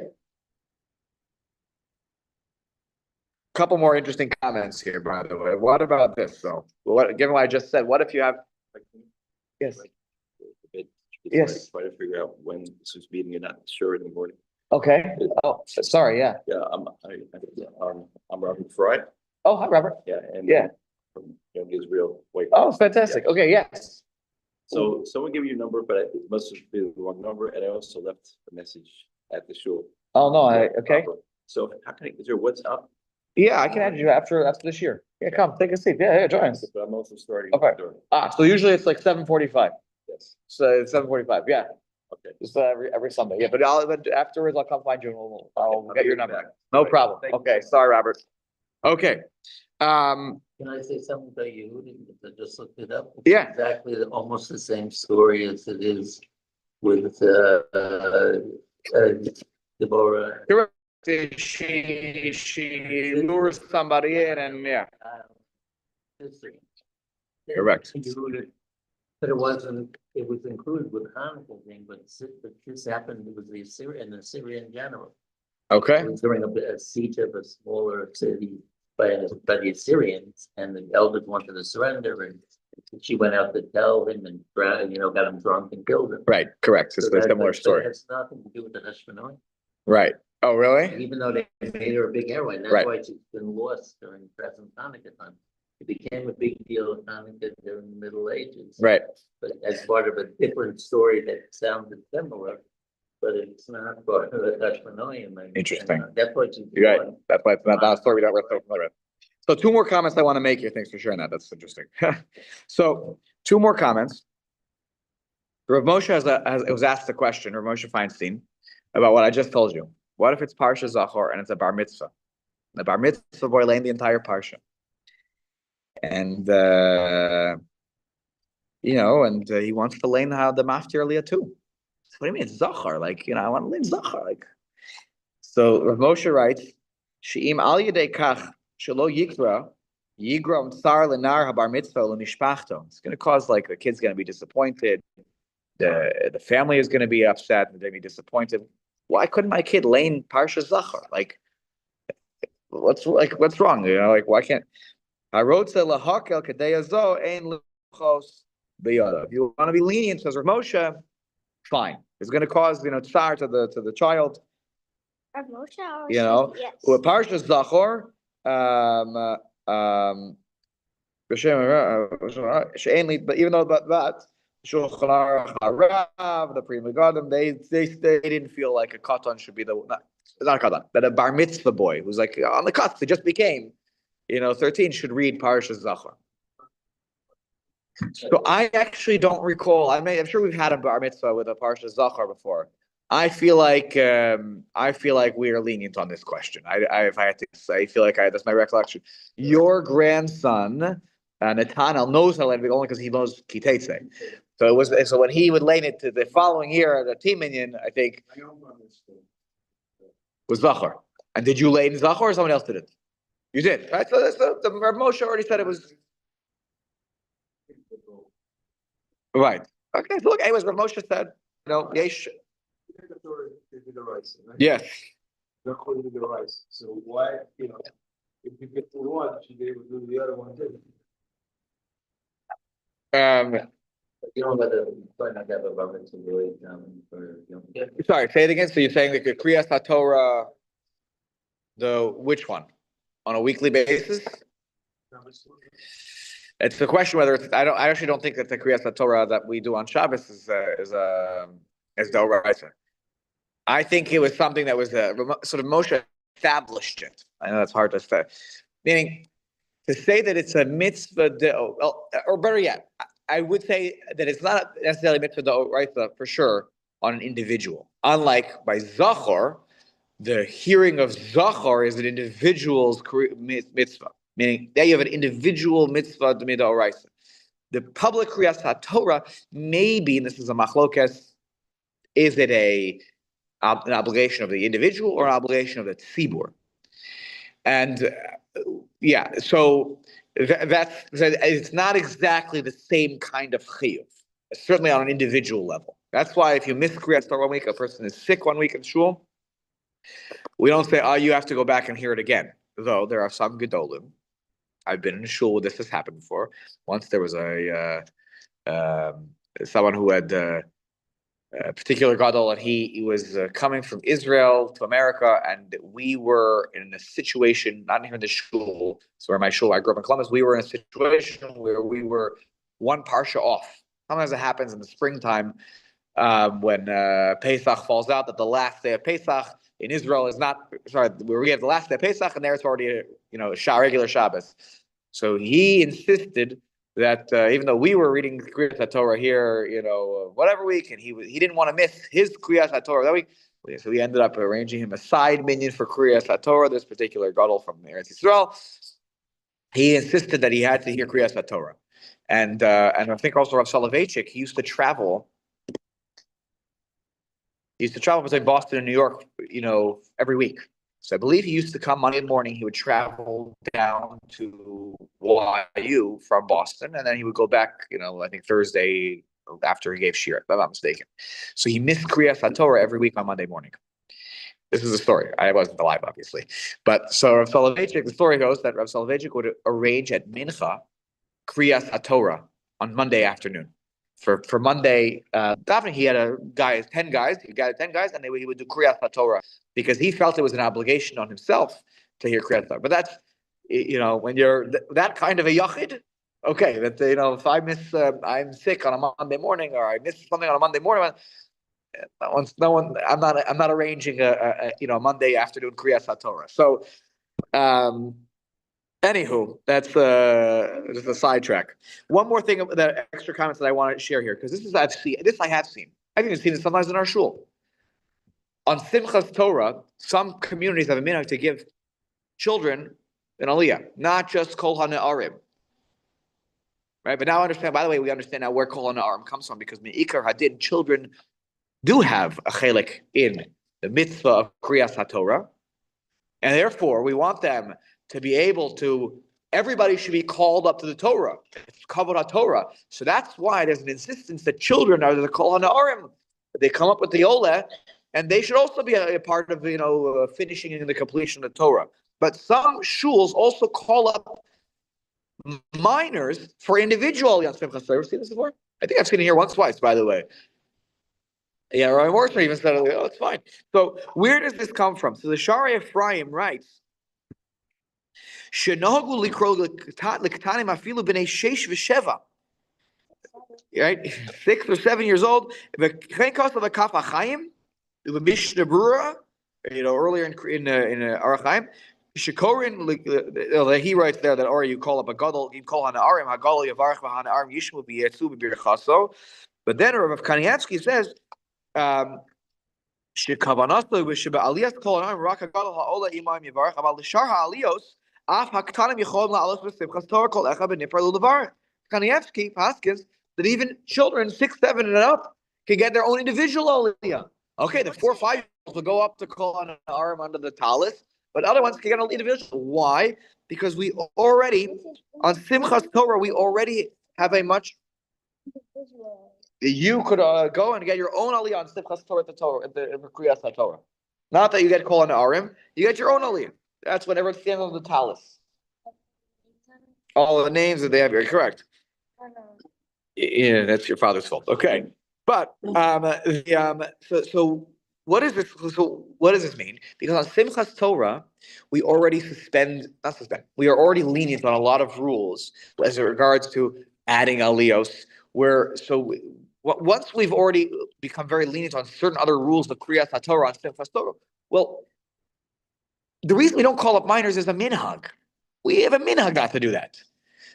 Couple more interesting comments here, by the way. What about this? So, given what I just said, what if you have? Yes. Yes. Try to figure out when this is meeting. You're not sure in the morning. Okay. Oh, sorry. Yeah. Yeah, I'm Robert Fry. Oh, hi, Robert. Yeah, and Yeah. from Young Israel. Wait. Oh, fantastic. Okay. Yes. So someone gave you a number, but it must be the wrong number, and I also left a message at the shul. Oh no. Okay. So how can is there WhatsApp? Yeah, I can add you after this year. Yeah, come take a seat. Yeah, join us. But I'm also starting. Okay. So usually it's like 7:45. Yes. So it's 7:45. Yeah. Okay. Just every Sunday. Yeah, but afterwards I'll come find you and I'll I'll get your be number. back. No Right. problem. Thank you. Okay. Sorry, Robert. Okay. Can I say something about Yehudi? I just looked it up. It's Yeah. exactly almost the same story as it is with Deborah. Correct. She lures somebody in and yeah. Correct. But it wasn't, it was included with Hanukkah thing, but this happened, it was the Assyrian general. Okay. It was during a siege of a smaller city by the Assyrians, and the elders wanted to surrender, and she went out to tell him and got him drunk and killed him. Right. Correct. It's So a that- similar but story. It has nothing to do with the Hashmonai, Right. Oh, really? even though they made her a big heroine. Right. That's why she's been lost during present Hanukkah time. It became a big deal in Hanukkah during the Middle Ages. Right. But as part of a different story that sounded similar, but it's not part of the Hashmonaim. Interesting. That's what you. You're right. That's why it's not a story we don't so familiar with. So 2 more comments I want to make here. Thanks for sharing that. That's interesting. So 2 more comments. Rav Moshe was asked a question, Rav Moshe Feinstein, about what I just told you. What if it's Parsha Zachor and it's a bar mitzvah? The bar mitzvah boy laying the entire Parsha. And, he wants to learn how the maftir aliyah too. So what do you mean it's Zachor? Like, I want to learn Zachor. Like, so Rav Moshe writes, She'im al yedei kach shelo yikra yigram tsar lenar habar mitzvah lenishpachto. It's going to cause like the kid's going to be disappointed. The family is going to be upset and they're going to be disappointed. Why couldn't my kid learn Parsha Zachor? Like, what's wrong? Why can't? If you want to be lenient, says Rav Moshe, fine. It's going to cause tsar to the child. Rav Moshe always Yes. says With Parshas Zachor, but even though that Shulchan Aruch Harav, the Pri Megadim, they didn't feel like a katan should be not a katan, that a bar mitzvah boy who's like on the cusp, they just became 13 should read Parshas Zachor. So I actually don't recall. I'm sure we've had a bar mitzvah with a Parshas Zachor before. I feel like we are lenient on this question. If I had to say, I feel like that's my recollection. Your grandson, Nathanael, knows how to learn only because he knows Kitetse. So when he would learn it to the following year, the team minion, I think, was Zachor. And did you learn Zachor or someone else did it? You did, right? So the Rav Moshe already said it was right. Okay, so look, anyways, Rav Moshe said, yesh. Yes. So why, if you get to one, you should be able to do the other one too. Whether try not to have a bar mitzvah really for Sorry, say it again. So you're saying that the Kriyas HaTorah, which one? On a weekly basis? It's the question whether it's. I actually don't think that the Kriyas HaTorah that we do on Shabbos is D'oraisa. I think it was something that was sort of Moshe established it. I know that's hard to say. Meaning, to say that it's a mitzvah, or better yet, I would say that it's not necessarily mitzvah d'oraisa for sure on an individual. Unlike by Zachor, the hearing of Zachor is an individual's mitzvah. Meaning, there you have an individual mitzvah d'oraisa. The public kriyas haTorah, maybe, and this is a machlokes, is it an obligation of the individual or an obligation of the tzibur? And yeah, so it's not exactly the same kind of chiyuv, certainly on an individual level. That's why if you miss kriyas Torah 1 week, a person is sick 1 week in shul, we don't say, oh, you have to go back and hear it again. Though there are some gedolim. I've been in a shul where this has happened before. Once there was someone who had a particular gadol, and he was coming from Israel to America, and we were in a situation, not here in the shul, so where my shul, I grew up in Columbus, we were in a situation where we were one parsha off. Sometimes it happens in the springtime when Pesach falls out, that the last day of Pesach in Israel is not, sorry, where we have the last day of Pesach, and there it's already a regular Shabbos. So he insisted that even though we were reading Kriyas HaTorah here, whatever week, and he didn't want to miss his Kriyas HaTorah that week, so we ended up arranging him a side minyan for Kriyas HaTorah, this particular gadol from Eretz Yisrael. He insisted that he had to hear Kriyas HaTorah. And I think also Rav Soloveitchik, he used to travel between Boston and New York, every week. So I believe he used to come Monday morning. He would travel down to YU from Boston, and then he would go back, I think Thursday after he gave Shir, if I'm not mistaken. So he missed Kriyas HaTorah every week on Monday morning. This is a story. I wasn't alive, obviously. But so Rav Soloveitchik, the story goes that Rav Soloveitchik would arrange at Mincha Kriyas HaTorah on Monday afternoon. For Monday, definitely he had 10 guys. He got 10 guys, and he would do Kriyas HaTorah because he felt it was an obligation on himself to hear Kriyas HaTorah. But that's, when you're that kind of a yachid, okay, that if I miss, I'm sick on a Monday morning, or I miss something on a Monday morning, I'm not arranging a Monday afternoon Kriyas HaTorah. So, anywho, that's just a sidetrack. One more thing, the extra comments that I want to share here, because I have seen. I've even seen it sometimes in our shul. On Simchas Torah, some communities have a minhag to give children an aliyah, not just kol hana'arim. Right, but now understand. By the way, we understand now where kol hana'arim comes from, because me'ikar hadin, children do have a chelik in the mitzvah of Kriyas HaTorah, and therefore we want them to be able to, everybody should be called up to the Torah. It's kavod HaTorah. So that's why there's an insistence that children are the kol hana'arim. They come up with the Olah, and they should also be a part of, finishing in the completion of the Torah. But some shuls also call up minors for individual Aliyah Simchas Torah. Ever seen this before? I think I've seen it here once, twice, by the way. Yeah, Rabbi Morrison even said, oh, it's fine. So where does this come from? So the Shari Ephraim writes, Shenogu likro l'ktanim afilu b'nei sheish v'sheva. Right, 6 or 7 years old. V'chein kos of a kaf achayim, the Mishnah Brura, earlier in Arach Chaim, Shekorin, he writes there that, or you call up a gadol, you call hana'arim, hagadol yavarach v'hana'arim yishmu b'yetzu b'birchaso. But then Rav Kanievsky says, shekavanaso v'sheba'aliyas kol hana'arim rak hagadol ha'ola imam yavarach, aval l'shar ha'aliyos af haktanim yichol la'alos b'simchas Torah kol echa b'nifar l'levarach. Kanievsky paskins that even children 6, 7, and up can get their own individual aliyah. Okay, the 4 or 5 year olds will go up to kol hana'arim under the talis, but other ones can get an individual. Why? Because we already, on Simchas Torah, we already have a much. You could go and get your own aliyah on Simchas Torah at the Kriyas HaTorah. Not that you get kol hana'arim, you get your own aliyah. That's whenever it's the end of the talis. All the names that they have here, correct? Yeah, that's your father's fault. Okay, but so what is this? So what does this mean? Because on Simchas Torah, we already we are already lenient on a lot of rules as it regards to adding aliyos. Once we've already become very lenient on certain other rules of Kriyas HaTorah on Simchas Torah. Well, the reason we don't call up minors is a minhag. We have a minhag not to do that.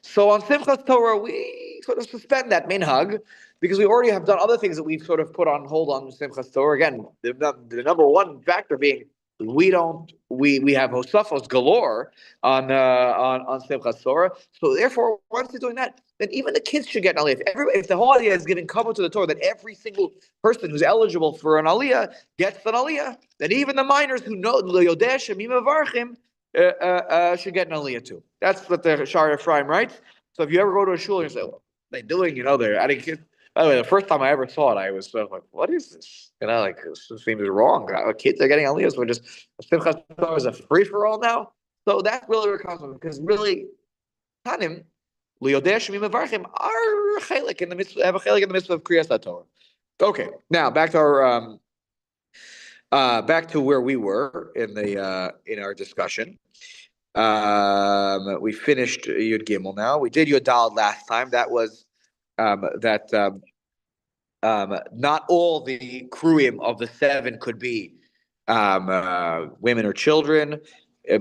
So on Simchas Torah, we sort of suspend that minhag because we already have done other things that we've sort of put on hold on Simchas Torah. Again, the number one factor being we have Hosafos galore on Simchas Torah. So therefore, once you're doing that, then even the kids should get an aliyah. If the whole idea is giving cover to the Torah, that every single person who's eligible for an aliyah gets an aliyah, then even the minors who know Lo Yodeh Shemim Avarchim should get an aliyah too. That's what the Shari Ephraim writes. So if you ever go to a shul and you say, "What are they doing?" They're adding kids. By the way, the first time I ever saw it, I was sort of like, "What is this?" This seems wrong. Kids are getting aliyahs. We're just Simchas Torah is a free for all now. So that's really where it comes from, because really, Tanim, Liyodei Shemim Avarchim are chelik in the midst, have a chelik in the midst of Kriyas HaTorah. Okay, now back to our back to where we were in our discussion. We finished Yud Gimel now. We did Yud Daled last time. That was not all the crewim of the 7 could be women or children,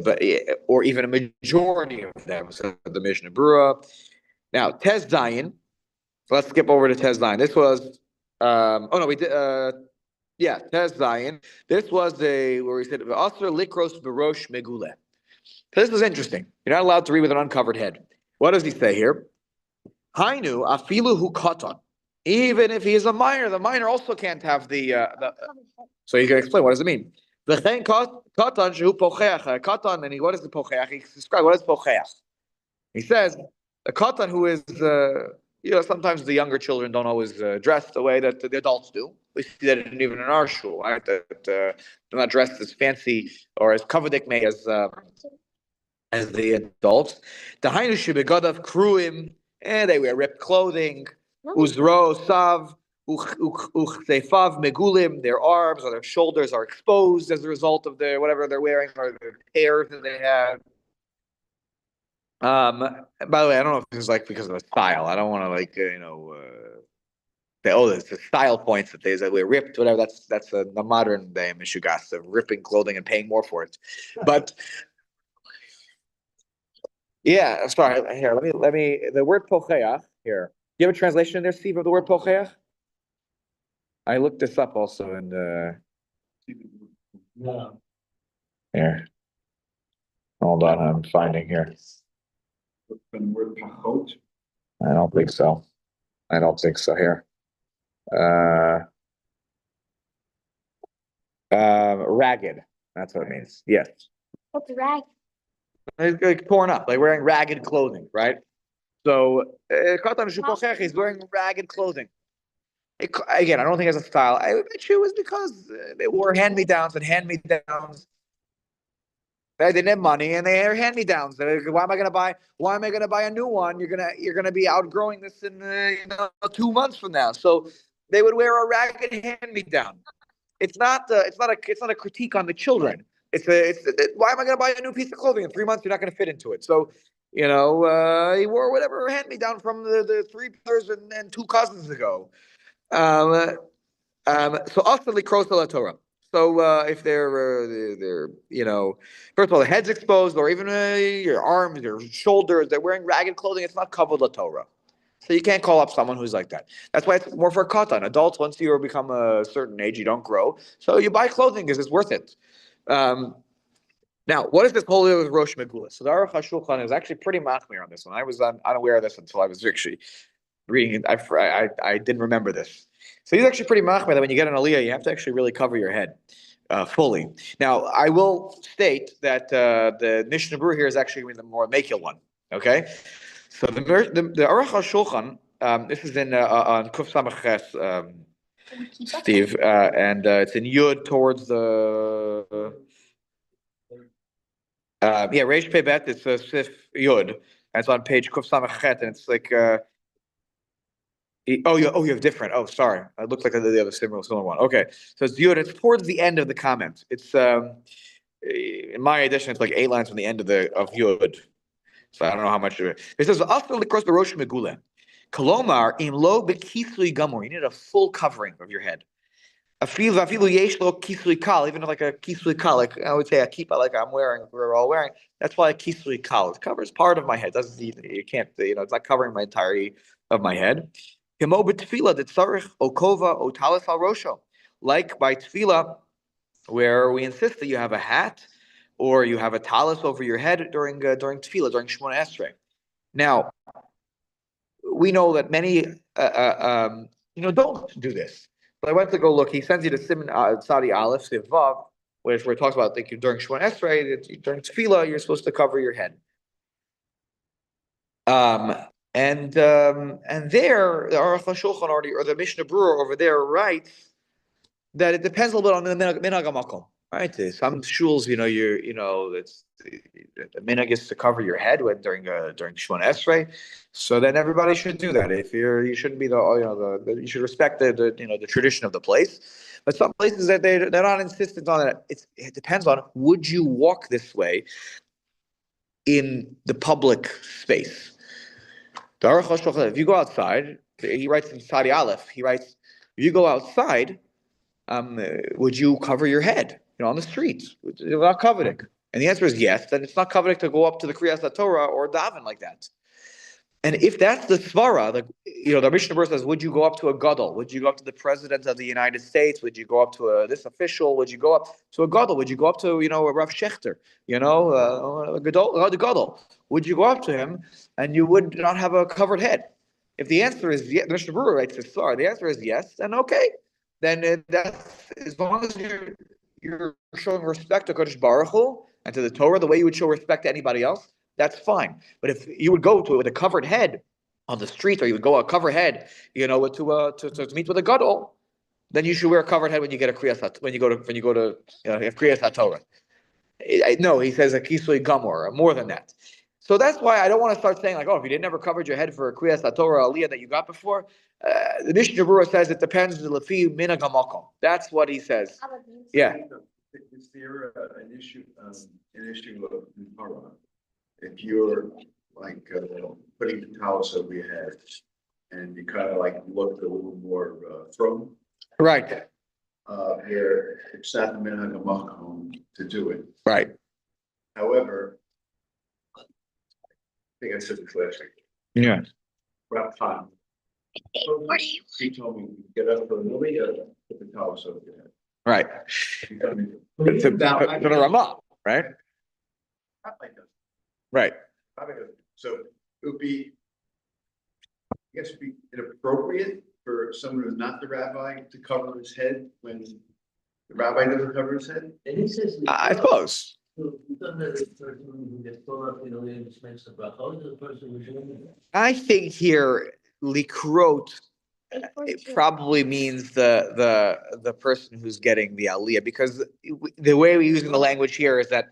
but or even a majority of them. So the Mishnah Berurah. Now Tez Zayin. So let's skip over to Tez Zayin. This was we did Tez Zayin. This was where we said Asr Likros Barosh Megule. So this was interesting. You're not allowed to read with an uncovered head. What does he say here? Hainu afilu hu katan. Even if he is a minor, the minor also can't have the. So you can explain, what does it mean? V'chein katan shehu pocheach. Katan, and what is the pocheach? He describes what is pocheach. He says a katan who is, sometimes the younger children don't always dress the way that the adults do. We see that even in our shul, right? That they're not dressed as fancy or as kavadik as the adults. The hainu shebegadav kruim, and they wear ripped clothing. Uzro sav uchsefav megulim. Their arms or their shoulders are exposed as a result of whatever they're wearing or the hairs that they have. By the way, I don't know if this is because of the style. I don't want to it's the style points that we're ripped, whatever. That's the modern day mishugas of ripping clothing and paying more for it. But yeah, sorry. Here, let me. The word pocheach here. Do you have a translation in there, Steve, of the word pocheach? I looked this up also in the. No. Here. Hold on, I'm finding here. From the word pachot. I don't think so. Here. Ragged. That's what it means. Yes. What's rag? It's like torn up, like wearing ragged clothing, right? So, Katan Shupochech is wearing ragged clothing. Again, I don't think it's a style. I bet you it was because they wore hand-me-downs, and hand-me-downs. They didn't have money, and they had hand-me-downs. Why am I going to buy a new one? You're gonna be outgrowing this in 2 months from now. So they would wear a ragged hand-me-down. It's not a critique on the children. Why am I going to buy a new piece of clothing in 3 months? You're not going to fit into it. So, he wore whatever hand-me-down from the 3 brothers and 2 cousins ago. So utterly cross the Torah. So if they're first of all, the head's exposed, or even your arms, your shoulders, they're wearing ragged clothing. It's not covered the Torah. So you can't call up someone who's like that. That's why it's more for katan. Adults, once you become a certain age, you don't grow. So you buy clothing because it's worth it. Now, what is this whole deal with Rosh Megula? So the Aruch HaShulchan is actually pretty machmir on this one. I was unaware of this until I was actually reading it. I didn't remember this. So he's actually pretty machmir that when you get an aliyah, you have to actually really cover your head fully. Now, I will state that the Mishnah Berurah here is actually the more makil one. Okay, so the Aruch HaShulchan, this is in on Kuf Samach Ches, Steve, and it's in Yud towards the. Reish Pei Bet, it's Sif Yud, and it's on page Kuf Samach Chet, and it's like, you have different. Oh, sorry, it looks like the other similar one. Okay, so it's Yud. It's towards the end of the comment. It's in my edition, it's like 8 lines from the end of Yud. So I don't know how much of it. It says after the cross the Rosh Megula, Kolomar im lo bekisui gamor. You need a full covering of your head. Afilu yesh lo kisui kal, even like a kisui kal, like I would say a kippah, like I'm wearing, we're all wearing. That's why a kisui kal. It covers part of my head. Doesn't you can't it's not covering my entirety of my head. Himo b'tefila tzarich okova o talis al rosho. Like by tefillah, where we insist that you have a hat or you have a talis over your head during tefillah, during Shemona Esrei. Now, we know that many, don't do this. But I went to go look. He sends you to Simon Sadi Aleph Siv Vav, where it talks about like during Shemona Esrei, during Tefillah, you're supposed to cover your head. And there, the Aruch HaShulchan already, or the Mishnah Brewer over there writes that it depends a little bit on the minhag hamakom, right? Some shuls, it's the minhag is to cover your head during Shemona Esrei, so then everybody should do that. If you shouldn't be you should respect the tradition of the place. But some places that they're not insistent on it. It depends on, would you walk this way in the public space? The Aruch HaShulchan, if you go outside, he writes in Sadi Aleph, he writes, if you go outside, would you cover your head, on the streets, without coveting? And the answer is yes. Then it's not coveting to go up to the Kriyas Torah or daven like that. And if that's the svara, the Mishnah Berurah says, would you go up to a gadol? Would you go up to the president of the United States? Would you go up to this official? Would you go up to a gadol? Would you go up to a Rav Shechter? A gadol. Would you go up to him and you would not have a covered head? If the answer is yes, the Mishnah Berurah writes the svara. The answer is yes, then okay. Then that's, as long as you're showing respect to Kodesh Baruch Hu and to the Torah the way you would show respect to anybody else, that's fine. But if you would go to it with a covered head on the street, or you would go a covered head, to meet with a gadol, then you should wear a covered head when you get a kriyas when you go to kriyas Torah. No, he says a kisui gamor, more than that. So that's why I don't want to start saying like, if you didn't ever covered your head for a kriyas Torah aliyah that you got before. The Mishnah Berurah says it depends on the lefi minhag hamakom. That's what he says. Yeah. Is there an issue of Torah? If you're like putting the towels over your head and you kind of like look a little more from Right. it's not the minhag hamakom to do it. Right. However, I think I said this last week. Yeah. Rough time. He told me, get up for a movie, put the towels over your head. Right. He told me, It's a Ramah, right? not like that. Right. So it would be, I guess it'd be inappropriate for someone who's not the rabbi to cover his head when the rabbi doesn't cover his head. And he says. I suppose. I think here likrot it probably means the person who's getting the aliyah, because the way we're using the language here is that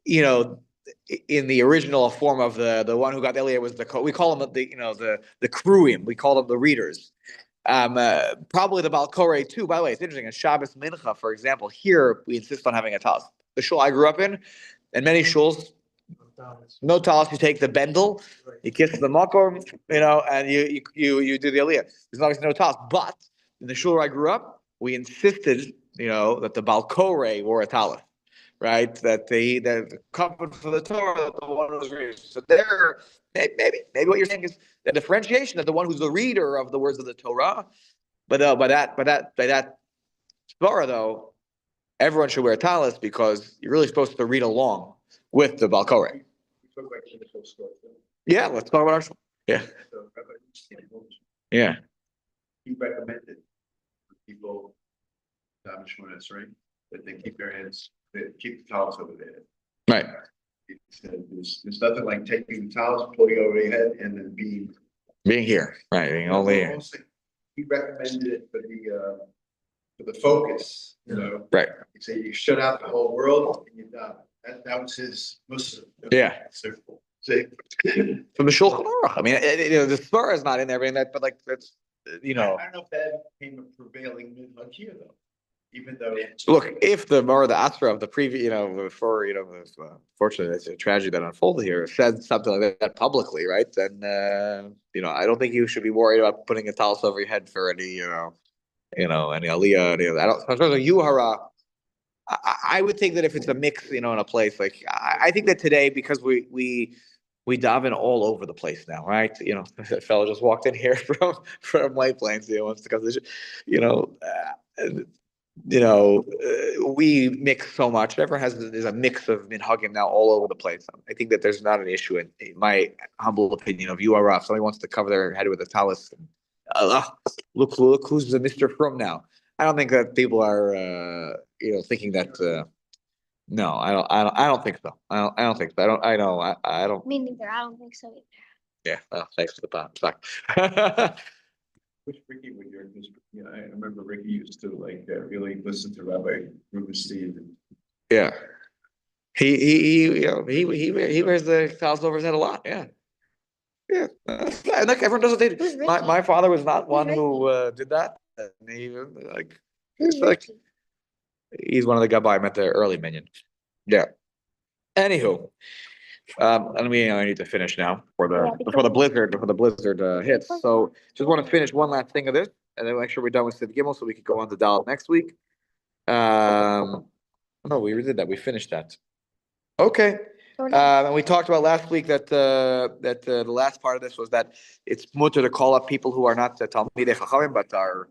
in the original form of the one who got the aliyah was we call them the kruim, we call them the readers. Probably the Balkore too. By the way, it's interesting. In Shabbos Mincha, for example, here we insist on having a talis. The shul I grew up in, and many shuls, no talis. You take the bendel, you kiss the makom, and you do the aliyah. There's obviously no talis, but in the shul where I grew up, we insisted, that the Balkore wore a talis, right? That the comfort for the Torah, that the one who's reading. So there, maybe what you're saying is the differentiation that the one who's the reader of the words of the Torah, but by that svara though, everyone should wear a talis because you're really supposed to read along with the Balkore. Yeah, let's talk about our shul. Yeah. Yeah. He recommended for people, right, that they keep their heads, they keep the towels over their head. Right. He said there's nothing like taking the towels, pulling over your head, and then being here, right? Being only here. He recommended it for the focus, Right. He said you shut out the whole world and you're done. That was his Muslim. Yeah. So, from the Shulchan Aruch. I mean, the svara is not in there, but like that's I don't know if that became a prevailing minhag here though. Even though look, if the Asra of the previous, before fortunately it's a tragedy that unfolded here, said something like that publicly, right? Then I don't think you should be worried about putting a talis over your head for any any aliyah, I don't, in terms of yuhara, I would think that if it's a mix, in a place like, I think that today, because we daven all over the place now, right? The fellow just walked in here from White Plains, wants to come to we mix so much. There's a mix of minhagim now all over the place. I think that there's not an issue in my humble opinion of you are rough. Somebody wants to cover their head with a talus. Look who's the Mr. From now. I don't think that people are thinking that no, I don't think so. I don't think so. I don't Me neither. I don't think so either. yeah, well, thanks for the pop. Sorry. Wish Ricky would hear this, I remember Ricky used to really listen to Rabbi Rubenstein and. Yeah. He wears the towels over his head a lot. Yeah. Yeah. And like everyone does what they do. Who's My Ricky? my father was not Who's one who did that. And Who's like Ricky? he's one of the gabbai I met the early minion. Yeah. Anywho, and I need to finish now Yeah, before the blizzard hits. So just want to finish one last thing of this, and then make sure we're done with Sid Gimel, so we could go on to Dalit next week. No, we did that. We finished that. Okay. Or not. And we talked about last week that the last part of this was that it's mutter to call up people who are not Talmidei Chachamim, but are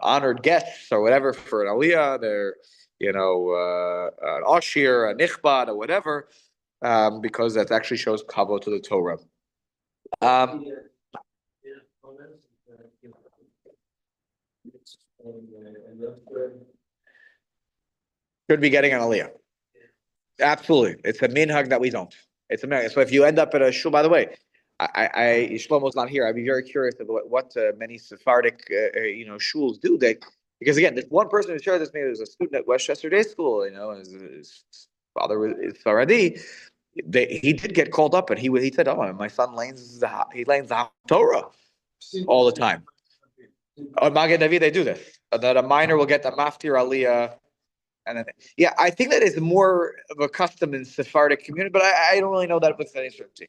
honored guests or whatever for an aliyah. They're an ashir, a nichbad, or whatever, because that actually shows kavod to the Torah. Should be getting an aliyah. Absolutely, it's a minhag that we don't. It's a minhag. So if you end up at a shul, by the way, Shlomo's not here. I'd be very curious of what many Sephardic shuls do. Because again, this one person who shared this maybe was a student at Westchester Day School. His father was Saradi. He did get called up, and he said, "Oh, my son lanes the Torah all the time." On Magid David, they do this. That a minor will get the maftir aliyah. And then, yeah, I think that is more of a custom in Sephardic community, but I don't really know that with any certainty.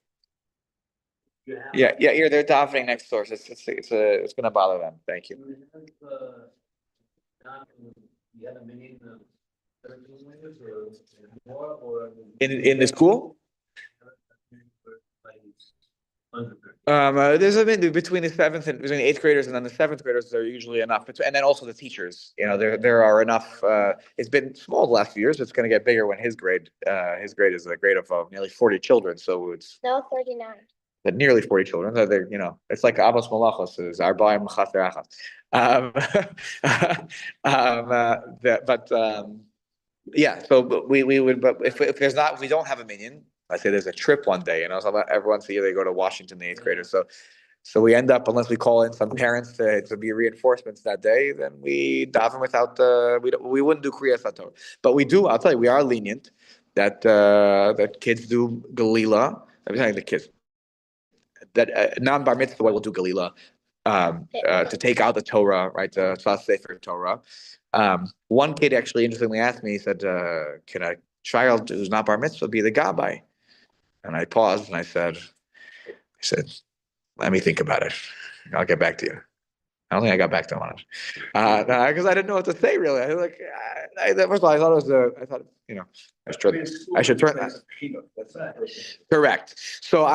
Yeah, here they're davening next door. So it's gonna bother them. Thank you. In the school? There's a bit between the between the eighth graders and then the seventh graders. There are usually enough, and then also the teachers. There are enough. It's been small the last few years. It's going to get bigger when his grade is a grade of nearly 40 children. So it's No, 39. nearly 40 children. It's like Abbas Malachos is Arbaim Chaser Achas. Yeah. So but we would, but if there's not, if we don't have a minion. I say there's a trip one day, so everyone's here. They go to Washington, the eighth graders. So we end up, unless we call in some parents to be reinforcements that day, then we daven without we wouldn't do Kriyas HaTorah. But we do. I'll tell you, we are lenient that kids do Galila. I'm telling the kids that non-bar mitzvah will do Galila to take out the Torah, right? To Sefer Torah. One kid actually interestingly asked me. He said, "Can a child who's not bar mitzvah be the gabbai?" And I paused and I said, let me think about it. I'll get back to you. I don't think I got back to him on it. Because I didn't know what to say really. I was like, first of all, I thought it was I should turn that. Correct. So